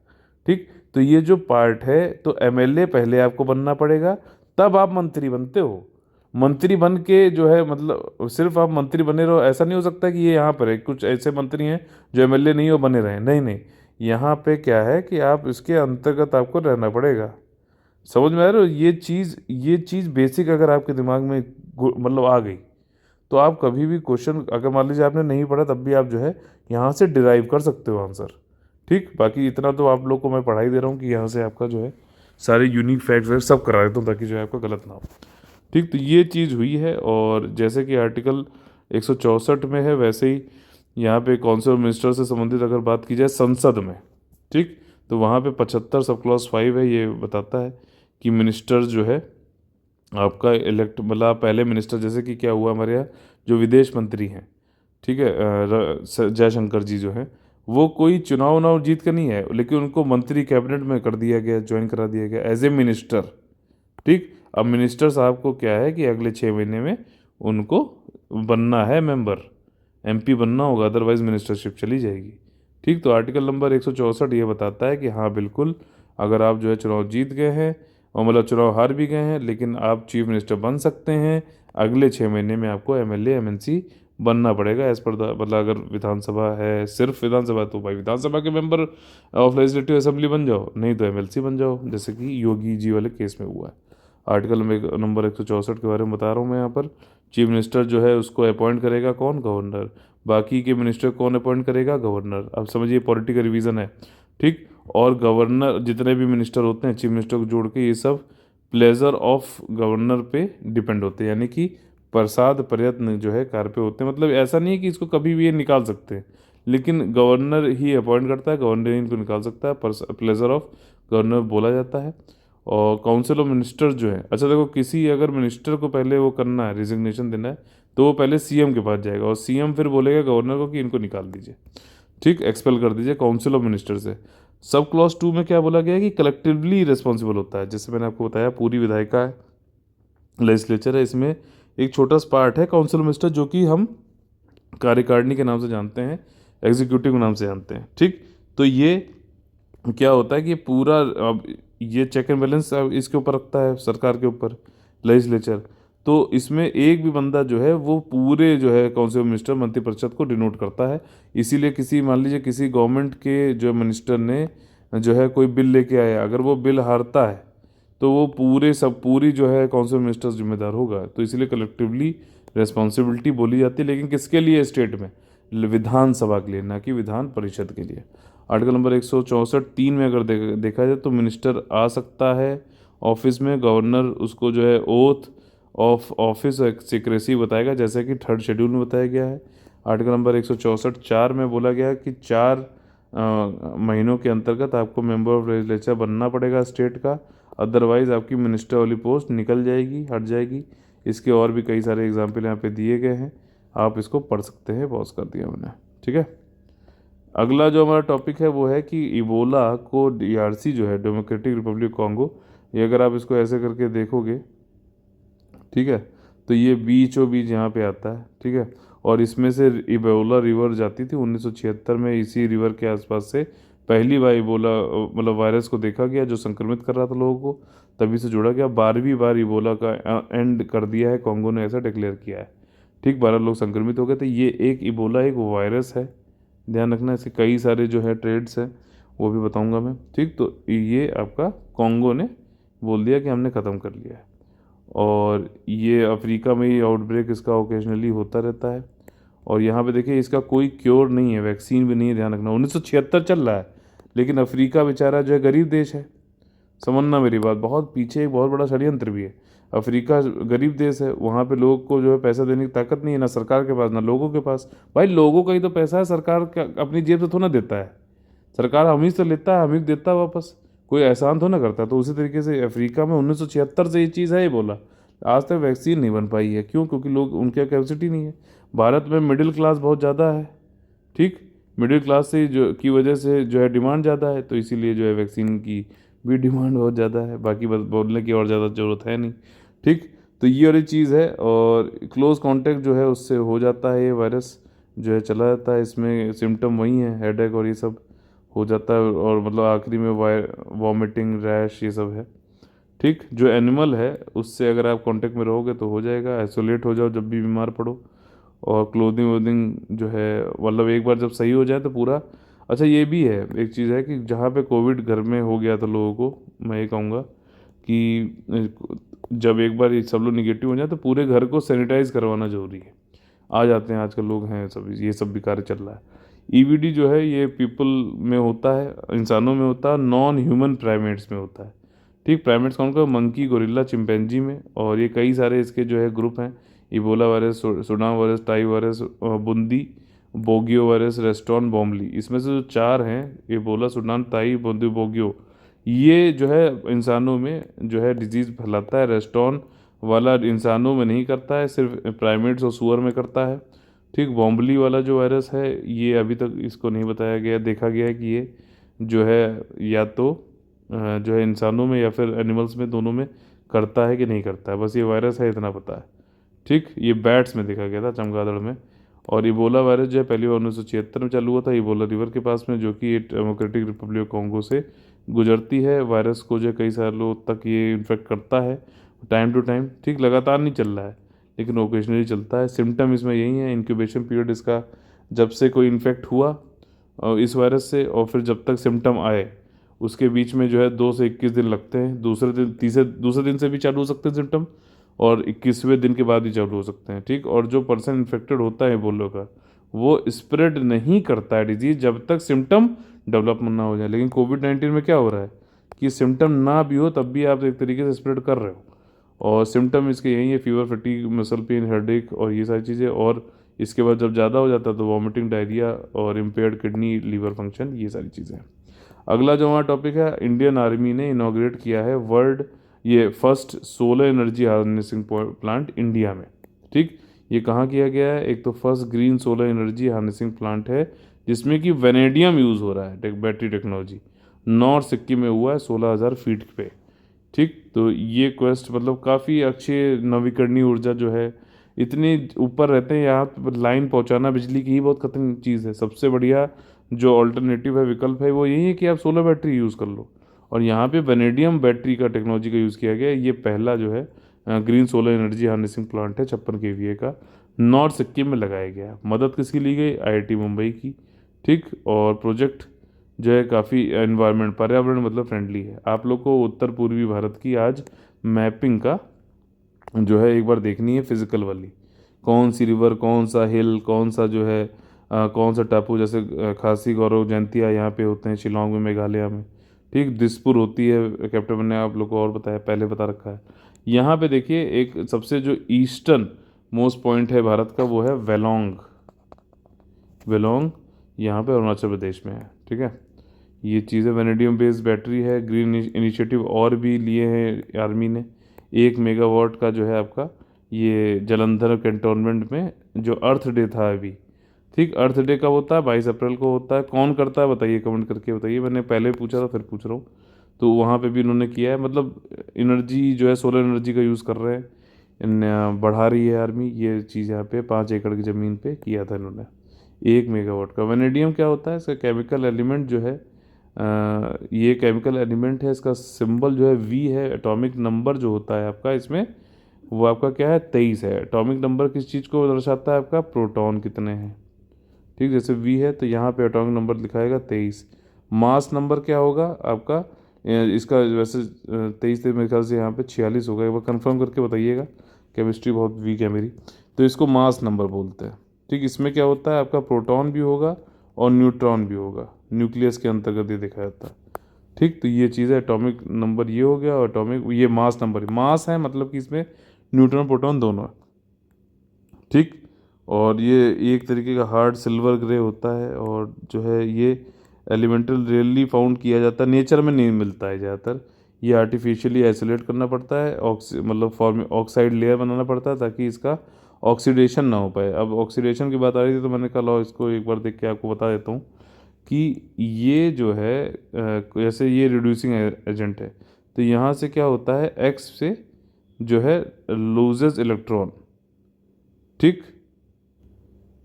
ठीक। तो ये जो पार्ट है, तो एमएलए पहले आपको बनना पड़ेगा, तब आप मंत्री बनते हो। मंत्री बन के जो है मतलब सिर्फ आप मंत्री बने रहो ऐसा नहीं हो सकता कि ये यहाँ पर है, कुछ ऐसे मंत्री हैं जो एमएलए नहीं हो बने रहे, नहीं नहीं, यहाँ पे क्या है कि आप इसके अंतर्गत आपको रहना पड़ेगा। समझ में आ रहा हो, ये चीज़ बेसिक अगर आपके दिमाग में मतलब आ गई, तो आप कभी भी क्वेश्चन अगर मान लीजिए आपने नहीं पढ़ा तब भी आप जो है यहाँ से डिराइव कर सकते हो आंसर, ठीक। बाकी इतना तो आप लोग को मैं पढ़ा ही दे रहा हूँ कि यहाँ से आपका जो है सारे यूनिक फैक्ट्स वगैरह सब करा देता हूँ ताकि जो है आपका गलत ना हो, ठीक। तो ये चीज़ हुई है। और जैसे कि आर्टिकल 164 में है वैसे ही यहाँ पे काउंसिल ऑफ मिनिस्टर से संबंधित अगर बात की जाए संसद में, ठीक, तो वहाँ पे 75 सब क्लॉज 5 है, ये बताता है कि मिनिस्टर जो है आपका इलेक्ट मतलब आप पहले मिनिस्टर, जैसे कि क्या हुआ हमारे यहाँ जो विदेश मंत्री हैं, ठीक है, जयशंकर जी जो हैं, वो कोई चुनाव उनाव जीत कर नहीं है, लेकिन उनको मंत्री कैबिनेट में कर दिया गया, ज्वाइन करा दिया गया एज ए मिनिस्टर, ठीक। अब मिनिस्टर साहब को क्या है कि अगले 6 महीने में उनको बनना है मेंबर, एमपी बनना होगा, अदरवाइज मिनिस्टरशिप चली जाएगी, ठीक। तो आर्टिकल नंबर 164 ये बताता है कि हाँ बिल्कुल, अगर आप जो है चुनाव जीत गए हैं और मतलब चुनाव हार भी गए हैं, लेकिन आप चीफ मिनिस्टर बन सकते हैं, अगले 6 महीने में आपको एमएलए एमएनसी बनना पड़ेगा एज पर द, मतलब अगर विधानसभा है, सिर्फ विधानसभा, तो भाई विधानसभा के मेंबर ऑफ लेजिस्लेटिव असेंबली बन जाओ, नहीं तो एमएलसी बन जाओ, जैसे कि योगी जी वाले केस में हुआ है। आर्टिकल नंबर 164 के बारे में बता रहा हूँ मैं यहाँ पर। चीफ मिनिस्टर जो है उसको अपॉइंट करेगा कौन? गवर्नर। बाकी के मिनिस्टर कौन अपॉइंट करेगा? गवर्नर। अब समझिए पॉलिटिकल रिवीजन है, ठीक। और गवर्नर, जितने भी मिनिस्टर होते हैं चीफ मिनिस्टर को जोड़ के, ये सब प्लेजर ऑफ गवर्नर पे डिपेंड होते हैं, यानी कि प्रसाद प्रयत्न जो है कार पे होते हैं। मतलब ऐसा नहीं है कि इसको कभी भी ये निकाल सकते हैं, लेकिन गवर्नर ही अपॉइंट करता है, गवर्नर ही इनको निकाल सकता है, प्लेजर ऑफ गवर्नर बोला जाता है। और काउंसिल ऑफ मिनिस्टर जो है, अच्छा देखो, किसी अगर मिनिस्टर को पहले वो करना है, रिजिग्नेशन देना है, तो वो पहले सीएम के पास जाएगा और सीएम फिर बोलेगा गवर्नर को कि इनको निकाल दीजिए, ठीक, एक्सपेल कर दीजिए काउंसिल ऑफ मिनिस्टर से। सब क्लॉज 2 में क्या बोला गया है कि कलेक्टिवली रिस्पॉन्सिबल होता है, जैसे मैंने आपको बताया पूरी विधायिका है, लेजिस्लेचर है, इसमें एक छोटा सा पार्ट है काउंसिल ऑफ मिनिस्टर, जो कि हम कार्यकारिणी के नाम से जानते हैं, एग्जीक्यूटिव के नाम से जानते हैं, ठीक। तो ये क्या होता है कि पूरा, अब ये चेक एंड बैलेंस अब इसके ऊपर रखता है, सरकार के ऊपर, लेजिस्लेचर। तो इसमें एक भी बंदा जो है वो पूरे जो है काउंसिल ऑफ मिनिस्टर, मंत्रिपरिषद को डिनोट करता है। इसीलिए किसी, मान लीजिए किसी गवर्नमेंट के जो मिनिस्टर ने जो है कोई बिल लेके आया, अगर वो बिल हारता है तो वो पूरी जो है काउंसिल ऑफ मिनिस्टर्स जिम्मेदार होगा। तो इसीलिए कलेक्टिवली रिस्पॉन्सिबिलिटी बोली जाती है, लेकिन किसके लिए? स्टेट में, विधानसभा के लिए, ना कि विधान परिषद के लिए। आर्टिकल नंबर 164(3) में अगर देखा जाए तो मिनिस्टर आ सकता है ऑफिस में, गवर्नर उसको जो है ओथ ऑफ ऑफिस और सीक्रेसी बताएगा, जैसे कि 3rd शेड्यूल में बताया गया है। आर्टिकल नंबर 164(4) में बोला गया है कि 4 महीनों के अंतर्गत आपको मेंबर ऑफ लेजिस्लेचर बनना पड़ेगा स्टेट का, अदरवाइज आपकी मिनिस्टर वाली पोस्ट निकल जाएगी, हट जाएगी। इसके और भी कई सारे एग्जाम्पल यहाँ पे दिए गए हैं, आप इसको पढ़ सकते हैं, पॉज कर दिया मैंने, ठीक है। अगला जो हमारा टॉपिक है वो है कि इबोला को डीआरसी जो है, डेमोक्रेटिक रिपब्लिक कॉन्गो, ये अगर आप इसको ऐसे करके देखोगे, ठीक है, तो ये बीचों बीच यहाँ पे आता है, ठीक है। और इसमें से इबोला रिवर जाती थी 1976 में, इसी रिवर के आसपास से पहली बार इबोला मतलब वायरस को देखा गया, जो संक्रमित कर रहा था लोगों को, तभी से जुड़ा गया। 12वीं बार इबोला का एंड कर दिया है कॉन्गो ने, ऐसा डिक्लेयर किया है, ठीक। 12 लोग संक्रमित हो गए थे। ये एक इबोला एक वायरस है, ध्यान रखना। इसके कई सारे जो है ट्रेड्स हैं, वो भी बताऊंगा मैं, ठीक। तो ये आपका कॉन्गो ने बोल दिया कि हमने ख़त्म कर लिया है। और ये अफ्रीका में ही आउटब्रेक इसका ओकेजनली होता रहता है। और यहाँ पे देखिए इसका कोई क्योर नहीं है, वैक्सीन भी नहीं है, ध्यान रखना। 1976 चल रहा है, लेकिन अफ्रीका बेचारा जो है गरीब देश है, समझना मेरी बात, बहुत पीछे एक बहुत बड़ा षड्यंत्र भी है। अफ्रीका गरीब देश है, वहाँ पे लोग को जो है पैसा देने की ताकत नहीं है, ना सरकार के पास ना लोगों के पास। भाई लोगों का ही तो पैसा है, सरकार का अपनी जेब से थोड़ा ना देता है, सरकार हम ही से लेता है, हम ही देता है वापस, कोई एहसान तो ना करता। तो उसी तरीके से अफ्रीका में 1976 से ये चीज़ है, ये बोला, आज तक वैक्सीन नहीं बन पाई है। क्यों? क्योंकि लोग, उनके कैपेसिटी नहीं है। भारत में मिडिल क्लास बहुत ज़्यादा है, ठीक, मिडिल क्लास से जो की वजह से जो है डिमांड ज़्यादा है, तो इसीलिए जो है वैक्सीन की भी डिमांड बहुत ज़्यादा है, बाकी बस बोलने की और ज़्यादा ज़रूरत है नहीं, ठीक। तो ये वाली चीज़ है। और क्लोज कांटेक्ट जो है उससे हो जाता है, ये वायरस जो है चला जाता है। इसमें सिम्टम वही हैं, हेडेक और ये सब हो जाता है, और मतलब आखिरी में वॉमिटिंग, रैश, ये सब है, ठीक। जो एनिमल है उससे अगर आप कांटेक्ट में रहोगे तो हो जाएगा, आइसोलेट हो जाओ जब भी बीमार पड़ो। और क्लोथिंग वोथिंग जो है, मतलब एक बार जब सही हो जाए तो पूरा। अच्छा ये भी है, एक चीज़ है कि जहाँ पे कोविड घर में हो गया था लोगों को, मैं ये कहूँगा कि जब एक बार ये सब लोग निगेटिव हो जाए तो पूरे घर को सैनिटाइज करवाना जरूरी है। आ जाते हैं आजकल लोग, हैं सब, ये सब भी कार्य चल रहा है। ईवीडी जो है ये पीपल में होता है, इंसानों में होता है, नॉन ह्यूमन प्राइमेट्स में होता है, ठीक। प्राइमेट्स कौन का? मंकी, गोरिल्ला, चिंपैंजी में। और ये कई सारे इसके जो है ग्रुप हैं, Ebola virus, Sudan virus, Tai virus, Bundibugyo virus, Reston, Bombali, इसमें से जो 4 हैं, इबोला, सुडान, ताई, बूंदी, बोगियो, ये जो है इंसानों में जो है डिजीज़ फैलाता है। रेस्टोन वाला इंसानों में नहीं करता है, सिर्फ प्राइमेट्स और सुअर में करता है, ठीक। बॉम्बली वाला जो वायरस है ये अभी तक इसको नहीं बताया गया, देखा गया है कि ये जो है या तो जो है इंसानों में या फिर एनिमल्स में, दोनों में करता है कि नहीं करता है, बस ये वायरस है इतना पता है, ठीक। ये बैट्स में देखा गया था, चमगादड़ में। और इबोला वायरस जो है पहली बार 1976 में चालू हुआ था, इबोला रिवर के पास में, जो कि डेमोक्रेटिक रिपब्लिक कॉन्गो से गुजरती है। वायरस को जो है कई सारे लोग तक ये इन्फेक्ट करता है टाइम टू टाइम, ठीक, लगातार नहीं चल रहा है, लेकिन ओकेजनली चलता है। सिम्टम इसमें यही है, इंक्यूबेशन पीरियड इसका जब से कोई इन्फेक्ट हुआ इस वायरस से और फिर जब तक सिम्टम आए उसके बीच में जो है 2 से 21 दिन लगते हैं। दूसरे दिन से भी चालू हो सकते हैं सिम्टम, और 21वें दिन के बाद भी चालू हो सकते हैं। ठीक, और जो पर्सन इन्फेक्टेड होता है एबोला का वो स्प्रेड नहीं करता है डिजीज जब तक सिम्टम डेवलप ना हो जाए। लेकिन कोविड-19 में क्या हो रहा है कि सिम्टम ना भी हो तब भी आप एक तरीके से स्प्रेड कर रहे हो, और सिम्टम इसके यही है, fever, fatigue, muscle pain, headache और ये सारी चीज़ें। और इसके बाद जब ज़्यादा हो जाता है तो वॉमिटिंग, डायरिया और इम्पेयर्ड किडनी, लीवर फंक्शन, ये सारी चीज़ें हैं। अगला जो हमारा टॉपिक है, इंडियन आर्मी ने इनॉग्रेट किया है ये first solar energy harnessing plant India में। ठीक, ये कहाँ किया गया है? एक तो first green solar energy harnessing plant है जिसमें कि वेनेडियम यूज़ हो रहा है, बैटरी टेक्नोलॉजी। नॉर्थ सिक्किम में हुआ है, 16,000 फीट पे। ठीक, तो ये क्वेस्ट मतलब काफ़ी अच्छी नवीकरणीय ऊर्जा जो है, इतनी ऊपर रहते हैं यहाँ पर लाइन पहुँचाना बिजली की ही बहुत कठिन चीज़ है। सबसे बढ़िया जो ऑल्टरनेटिव है, विकल्प है, वो यही है कि आप सोलर बैटरी यूज़ कर लो। और यहाँ पे वेनेडियम बैटरी का टेक्नोलॉजी का यूज़ किया गया है। ये पहला जो है green solar energy harnessing plant है 56 केवीए का, नॉर्थ सिक्किम में लगाया गया है। मदद किसकी ली गई? आईआईटी मुंबई की। ठीक, और प्रोजेक्ट जो है काफ़ी एनवायरनमेंट, पर्यावरण मतलब फ्रेंडली है। आप लोग को उत्तर पूर्वी भारत की आज मैपिंग का जो है एक बार देखनी है, फिजिकल वाली। कौन सी रिवर, कौन सा हिल, कौन सा जो है कौन सा टापू, जैसे खासी गौरव जयंतिया यहाँ पे होते हैं शिलोंग में, मेघालय में। ठीक, दिसपुर होती है, कैप्टन ने आप लोग को और बताया, पहले बता रखा है। यहाँ पे देखिए एक सबसे जो ईस्टर्न मोस्ट पॉइंट है भारत का, वो है वेलोंग। वेलोंग यहाँ पे अरुणाचल प्रदेश में है। ठीक है, ये चीज़ें वेनेडियम बेस्ड बैटरी है। ग्रीन इनिशिएटिव और भी लिए हैं आर्मी ने। 1 मेगावाट का जो है आपका ये जलंधर कैंटोनमेंट में जो अर्थ डे था अभी। ठीक, अर्थ डे कब होता है? 22 अप्रैल को होता है। कौन करता है बताइए, कमेंट करके बताइए। मैंने पहले पूछा था फिर पूछ रहा हूँ। तो वहाँ पे भी इन्होंने किया है, मतलब एनर्जी जो है सोलर एनर्जी का यूज़ कर रहे हैं। बढ़ा रही है आर्मी ये चीज़। यहाँ पे 5 एकड़ की ज़मीन पे किया था इन्होंने 1 मेगावाट का। वेनेडियम क्या होता है? इसका केमिकल एलिमेंट जो है ये केमिकल एलिमेंट है, इसका सिंबल जो है वी है। एटॉमिक नंबर जो होता है आपका इसमें, वो आपका क्या है? 23 है। एटॉमिक नंबर किस चीज़ को दर्शाता है? आपका प्रोटॉन कितने हैं। ठीक, जैसे वी है तो यहाँ पे एटॉमिक नंबर लिखाएगा 23। मास नंबर क्या होगा आपका? इसका वैसे 23 थे मेरे ख्याल से, यहाँ पे 46 होगा। एक बार कंफर्म करके बताइएगा, केमिस्ट्री बहुत वीक है मेरी। तो इसको मास नंबर बोलते हैं। ठीक, इसमें क्या होता है आपका? प्रोटॉन भी होगा और न्यूट्रॉन भी होगा, न्यूक्लियस के अंतर्गत ये देखा जाता है। ठीक, तो ये चीज़ है, एटॉमिक नंबर ये हो गया, और एटॉमिक ये मास नंबर, मास है मतलब कि इसमें न्यूट्रॉन प्रोटॉन दोनों है। ठीक, और ये एक तरीके का हार्ड सिल्वर ग्रे होता है, और जो है ये एलिमेंटल रेयरली फाउंड किया जाता है, नेचर में नहीं मिलता है ज़्यादातर। ये आर्टिफिशियली आइसोलेट करना पड़ता है, मतलब फॉर्म ऑक्साइड लेयर बनाना पड़ता है ताकि इसका ऑक्सीडेशन ना हो पाए। अब ऑक्सीडेशन की बात आ रही थी तो मैंने कहा लो इसको एक बार देख के आपको बता देता हूँ कि ये जो है जैसे ये रिड्यूसिंग एजेंट है, तो यहाँ से क्या होता है, एक्स से जो है लूजेस इलेक्ट्रॉन। ठीक,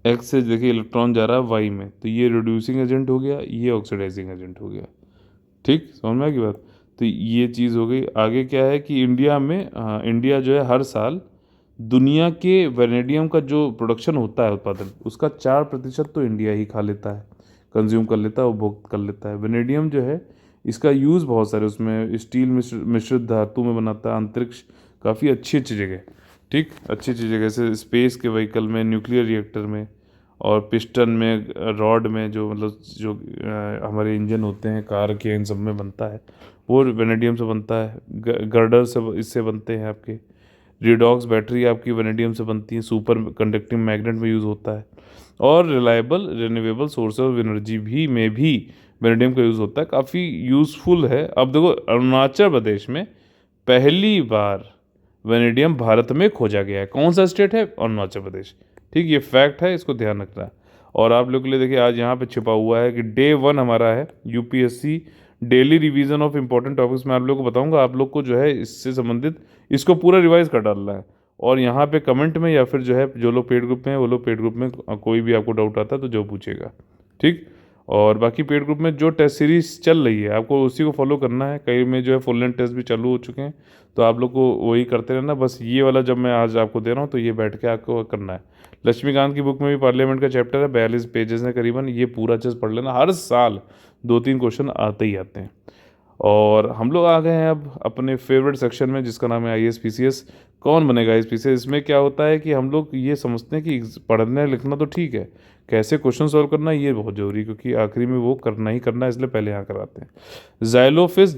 एक्स से देखिए इलेक्ट्रॉन जा रहा है वाई में, तो ये रिड्यूसिंग एजेंट हो गया, ये ऑक्सीडाइजिंग एजेंट हो गया। ठीक, समझ में आ गई बात? तो ये चीज़ हो गई। आगे क्या है कि इंडिया में इंडिया जो है हर साल दुनिया के वेनेडियम का जो प्रोडक्शन होता है, उत्पादन, उसका 4% तो इंडिया ही खा लेता है, कंज्यूम कर लेता है, उपभोग कर लेता है। वेनेडियम जो है इसका यूज़ बहुत सारे, उसमें स्टील मिश्रित धातु में बनाता है, अंतरिक्ष, काफ़ी अच्छी अच्छी जगह। ठीक, अच्छी अच्छी जगह से स्पेस के व्हीकल में, न्यूक्लियर रिएक्टर में, और पिस्टन में, रॉड में, जो मतलब जो हमारे इंजन होते हैं कार के, इन सब में बनता है, वो वेनेडियम से बनता है। गर्डर से इससे बनते हैं आपके। रिडॉक्स बैटरी आपकी वेनेडियम से बनती है, सुपर कंडक्टिंग मैग्नेट में यूज़ होता है। और reliable renewable source of energy में भी वेनेडियम का यूज़ होता है, काफ़ी यूज़फुल है। अब देखो अरुणाचल प्रदेश में पहली बार वेनेडियम भारत में खोजा गया है। कौन सा स्टेट है? अरुणाचल प्रदेश। ठीक, ये फैक्ट है, इसको ध्यान रखना है। और आप लोग के लिए देखिए आज यहाँ पे छिपा हुआ है कि डे 1 हमारा है UPSC daily revision of important topics. मैं आप लोग को बताऊंगा, आप लोग को जो है इससे संबंधित इसको पूरा रिवाइज कर डालना है। और यहाँ पे कमेंट में, या फिर जो है जो लोग पेड ग्रुप में हैं वो लोग पेड ग्रुप में, कोई भी आपको डाउट आता है तो जो पूछेगा। ठीक, और बाकी पेड ग्रुप में जो टेस्ट सीरीज चल रही है आपको उसी को फॉलो करना है। कई में जो है फुल लेंथ टेस्ट भी चालू हो चुके हैं, तो आप लोग को वही करते रहना। बस ये वाला जब मैं आज आपको दे रहा हूँ तो ये बैठ के आपको करना है। लक्ष्मीकांत की बुक में भी पार्लियामेंट का चैप्टर है, 42 पेजेस है करीबन, ये पूरा चीज़ पढ़ लेना। हर साल 2-3 क्वेश्चन आते ही आते हैं। और हम लोग आ गए हैं अब अपने फेवरेट सेक्शन में जिसका नाम है आईएएस पीसीएस। कौन बनेगा आईएएस पीसीएस? इसमें क्या होता है कि हम लोग ये समझते हैं कि पढ़ना लिखना तो ठीक है, कैसे क्वेश्चन सॉल्व करना ये बहुत ज़रूरी है, क्योंकि आखिरी में वो करना ही करना है, इसलिए पहले यहाँ कराते हैं। जाइलोफिस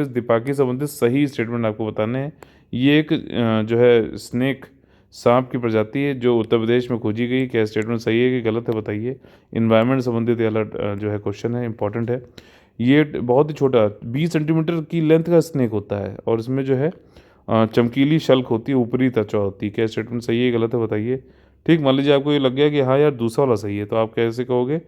दिपाकी संबंधित सही स्टेटमेंट आपको बताने हैं। ये एक जो है स्नेक सांप की प्रजाति है जो उत्तर प्रदेश में खोजी गई। क्या स्टेटमेंट सही है कि गलत है बताइए। इन्वायरमेंट संबंधित ये वाला जो है क्वेश्चन है, इंपॉर्टेंट है। ये बहुत ही छोटा 20 सेंटीमीटर की लेंथ का स्नेक होता है और इसमें जो है चमकीली शल्क होती है, ऊपरी त्वचा होती है। क्या स्टेटमेंट सही है गलत है बताइए। ठीक, मान लीजिए आपको ये लग गया कि हाँ यार दूसरा वाला सही है, तो आप कैसे कहोगे?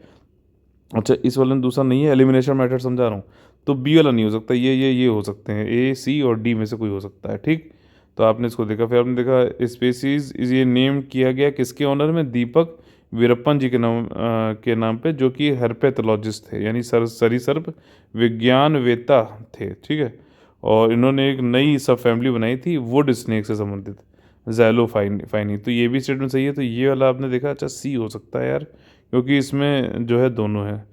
अच्छा, इस वाले में दूसरा नहीं है, एलिमिनेशन मेथड समझा रहा हूँ, तो बी वाला नहीं हो सकता, ये हो सकते हैं, ए सी और डी में से कोई हो सकता है। ठीक, तो आपने इसको देखा, फिर आपने देखा स्पीसीज इज ये नेम किया गया किसके ऑनर में? दीपक वीरप्पन जी के नाम पे, जो कि हर्पेथोलॉजिस्ट थे, यानी सरीसृप विज्ञानवेत्ता थे। ठीक है, और इन्होंने एक नई सब फैमिली बनाई थी वुड स्नेक से संबंधित, फाइनी। तो ये भी स्टेटमेंट सही है। तो ये वाला आपने देखा, अच्छा सी हो सकता है यार, क्योंकि इसमें जो है दोनों है,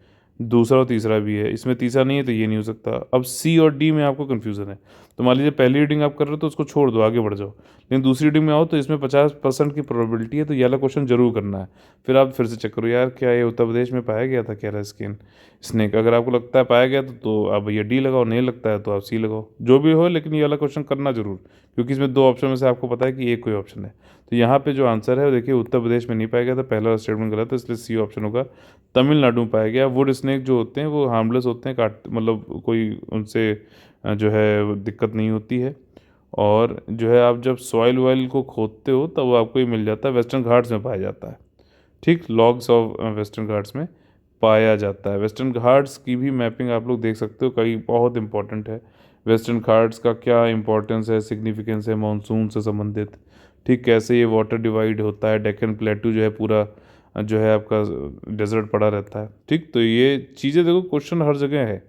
दूसरा और तीसरा भी है, इसमें तीसरा नहीं है तो ये नहीं हो सकता। अब सी और डी में आपको कन्फ्यूज़न है, तो मान लीजिए पहली रीडिंग आप कर रहे हो तो उसको छोड़ दो, आगे बढ़ जाओ। लेकिन दूसरी रीडिंग में आओ तो इसमें 50% की प्रोबेबिलिटी है, तो ये वाला क्वेश्चन जरूर करना है। फिर आप फिर से चेक करो यार, क्या ये उत्तर प्रदेश में पाया गया था केरला स्नेक? अगर आपको लगता है पाया गया तो आप भैया डी लगाओ, नहीं लगता है तो आप सी लगाओ, जो भी हो, लेकिन ये वाला क्वेश्चन करना जरूर, क्योंकि इसमें 2 ऑप्शन में से आपको पता है कि एक कोई ऑप्शन है। तो यहाँ पे जो आंसर है वो देखिए, उत्तर प्रदेश में नहीं पाया गया था, पहला स्टेटमेंट गलत है, इसलिए सी ऑप्शन होगा। तमिलनाडु में पाया गया। वुड स्नेक जो होते हैं वो हार्मलेस होते हैं, काट मतलब कोई उनसे जो है दिक्कत नहीं होती है। और जो है आप जब सॉइल वॉइल को खोदते हो तब आपको ये मिल जाता है, वेस्टर्न घाट्स में पाया जाता है। ठीक, लॉग्स ऑफ वेस्टर्न घाट्स में पाया जाता है। वेस्टर्न घाट्स की भी मैपिंग आप लोग देख सकते हो, कई बहुत इंपॉर्टेंट है। वेस्टर्न घाट्स का क्या इंपॉर्टेंस है, सिग्निफिकेंस है मानसून से संबंधित। ठीक, कैसे ये वाटर डिवाइड होता है, डेक्कन प्लेटू जो है पूरा जो है आपका डेजर्ट पड़ा रहता है। ठीक, तो ये चीज़ें देखो, क्वेश्चन हर जगह है,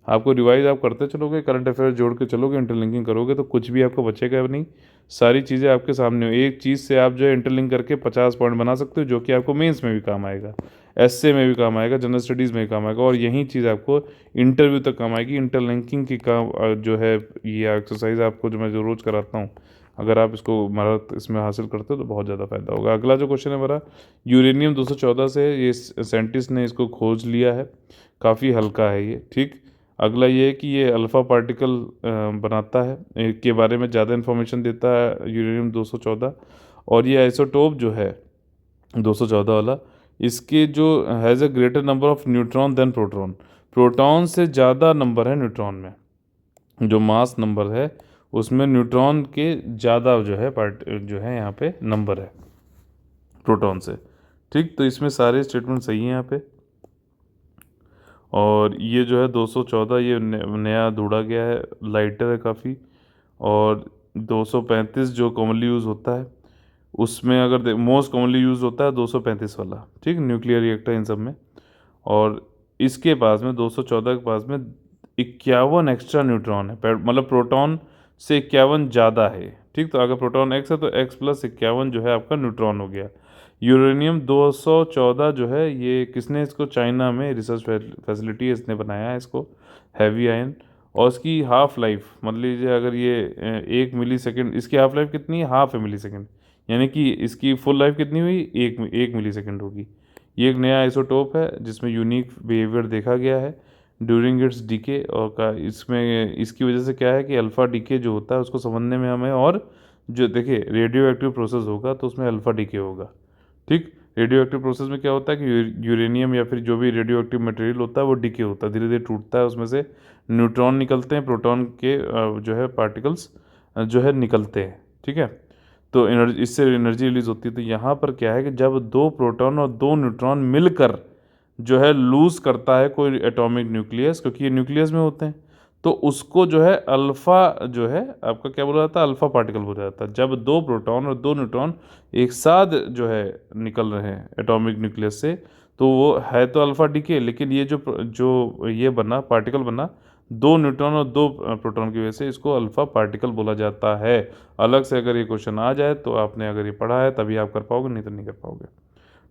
आपको रिवाइज आप करते चलोगे, करंट अफेयर जोड़ के चलोगे, इंटरलिंकिंग करोगे तो कुछ भी आपको बचेगा नहीं। सारी चीज़ें आपके सामने हो, एक चीज़ से आप जो है इंटरलिंक करके 50 पॉइंट बना सकते हो, जो कि आपको मेंस में भी काम आएगा, एसए में भी काम आएगा, जनरल स्टडीज़ में भी काम आएगा, और यही चीज़ आपको इंटरव्यू तक काम आएगी। इंटरलिंकिंग की काम जो है, ये एक्सरसाइज आपको जो मैं जो रोज़ कराता हूँ, अगर आप इसको महारत इसमें हासिल करते हो तो बहुत ज़्यादा फायदा होगा। अगला जो क्वेश्चन है हमारा, यूरेनियम 214 से, ये साइंटिस्ट ने इसको खोज लिया है, काफ़ी हल्का है ये। ठीक, अगला ये है कि ये अल्फ़ा पार्टिकल बनाता है, के बारे में ज़्यादा इन्फॉर्मेशन देता है यूरेनियम 214। और ये आइसोटोप जो है 214 वाला, इसके जो has a greater number of neutron than proton, proton से ज़्यादा नंबर है न्यूट्रॉन में, जो मास नंबर है उसमें न्यूट्रॉन के ज़्यादा जो है पार्ट जो है यहाँ पे नंबर है प्रोटॉन से। ठीक, तो इसमें सारे स्टेटमेंट सही हैं यहाँ पे। और ये जो है 214 ये नया ढूंढा गया है, लाइटर है काफ़ी। और 235 जो कॉमनली यूज़ होता है उसमें, अगर मोस्ट कॉमनली यूज़ होता है 235 वाला। ठीक, न्यूक्लियर रिएक्टर इन सब में। और इसके पास में 214 के पास में 51 एक्स्ट्रा न्यूट्रॉन है, मतलब प्रोटॉन से 51 ज़्यादा है। ठीक, तो अगर प्रोटॉन एक्स है तो एक्स प्लस 51 जो है आपका न्यूट्रॉन हो गया। यूरेनियम 214 जो है, ये किसने इसको, चाइना में रिसर्च फैसिलिटी है, इसने बनाया है इसको, हैवी आयन। और इसकी हाफ लाइफ, मान लीजिए अगर ये 1 मिली सेकेंड, इसकी हाफ लाइफ कितनी है, हाफ मिली सेकेंड, यानी कि इसकी फुल लाइफ कितनी हुई, 1 मिली सेकेंड होगी। ये एक नया आइसोटोप है जिसमें यूनिक बिहेवियर देखा गया है ड्यूरिंग इट्स डीके। और इसमें इसकी वजह से क्या है कि अल्फ़ा डीके जो होता है उसको समझने में हमें, और जो देखिए रेडियो एक्टिव प्रोसेस होगा तो उसमें अल्फ़ा डीके होगा। ठीक, रेडियो एक्टिव प्रोसेस में क्या होता है कि यूरेनियम या फिर जो भी रेडियो एक्टिव मटेरियल होता है वो डीके होता है, धीरे धीरे टूटता है, उसमें से न्यूट्रॉन निकलते हैं, प्रोटॉन के जो है पार्टिकल्स जो है निकलते हैं। ठीक है, तो एनर्जी, इससे एनर्जी रिलीज होती है। तो यहाँ पर क्या है कि जब 2 प्रोटॉन और 2 न्यूट्रॉन मिलकर जो है लूज करता है कोई एटॉमिक न्यूक्लियस, क्योंकि ये न्यूक्लियस में होते हैं, तो उसको जो है अल्फ़ा जो है आपका क्या बोला जाता है, अल्फ़ा पार्टिकल बोला जाता है। जब 2 प्रोटॉन और 2 न्यूट्रॉन एक साथ जो है निकल रहे हैं एटॉमिक न्यूक्लियस से, तो वो है तो अल्फा डीके, लेकिन ये जो ये बना पार्टिकल बना 2 न्यूट्रॉन और 2 प्रोटॉन की वजह से, इसको अल्फा पार्टिकल बोला जाता है। अलग से अगर ये क्वेश्चन आ जाए तो आपने अगर ये पढ़ा है तभी आप कर पाओगे, नहीं तो नहीं कर पाओगे।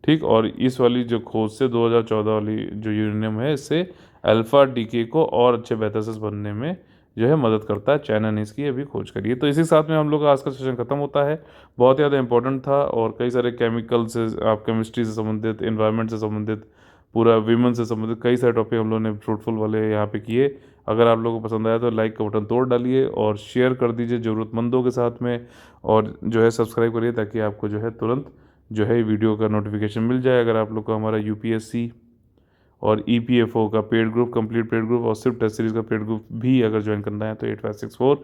ठीक। और इस वाली जो खोज से 2014 वाली जो यूरेनियम है, इससे अल्फा डीके को और अच्छे बेहतर से बनने में जो है मदद करता है। चाइना ने इसकी अभी खोज करी है। तो इसी के साथ में हम लोग का आज का सेशन खत्म होता है। बहुत ज़्यादा इंपॉर्टेंट था, और कई सारे केमिकल से, आप केमिस्ट्री से संबंधित, इन्वायरमेंट से संबंधित, पूरा विमन से संबंधित कई सारे टॉपिक हम लोगों ने फ्रूटफुल वाले यहाँ पे किए। अगर आप लोगों को पसंद आया तो लाइक का बटन तोड़ डालिए और शेयर कर दीजिए ज़रूरतमंदों के साथ में, और जो है सब्सक्राइब करिए ताकि आपको जो है तुरंत जो है वीडियो का नोटिफिकेशन मिल जाए। अगर आप लोग को हमारा यूपीएससी और ईपीएफओ का paid group, complete paid group, और सिर्फ टेस्ट सीरीज का पेड ग्रुप भी अगर ज्वाइन करना है तो 8564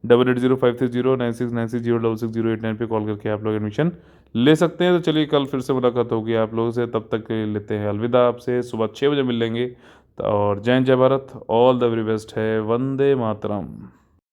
880530 9696060608 पे कॉल करके आप लोग एडमिशन ले सकते हैं। तो चलिए कल फिर से मुलाकात होगी आप लोगों से, तब तक के लिए लेते हैं अलविदा आपसे। सुबह 6 बजे मिल लेंगे। और जय हिंद, जय Bharat, all the very best है। वंदे मातरम।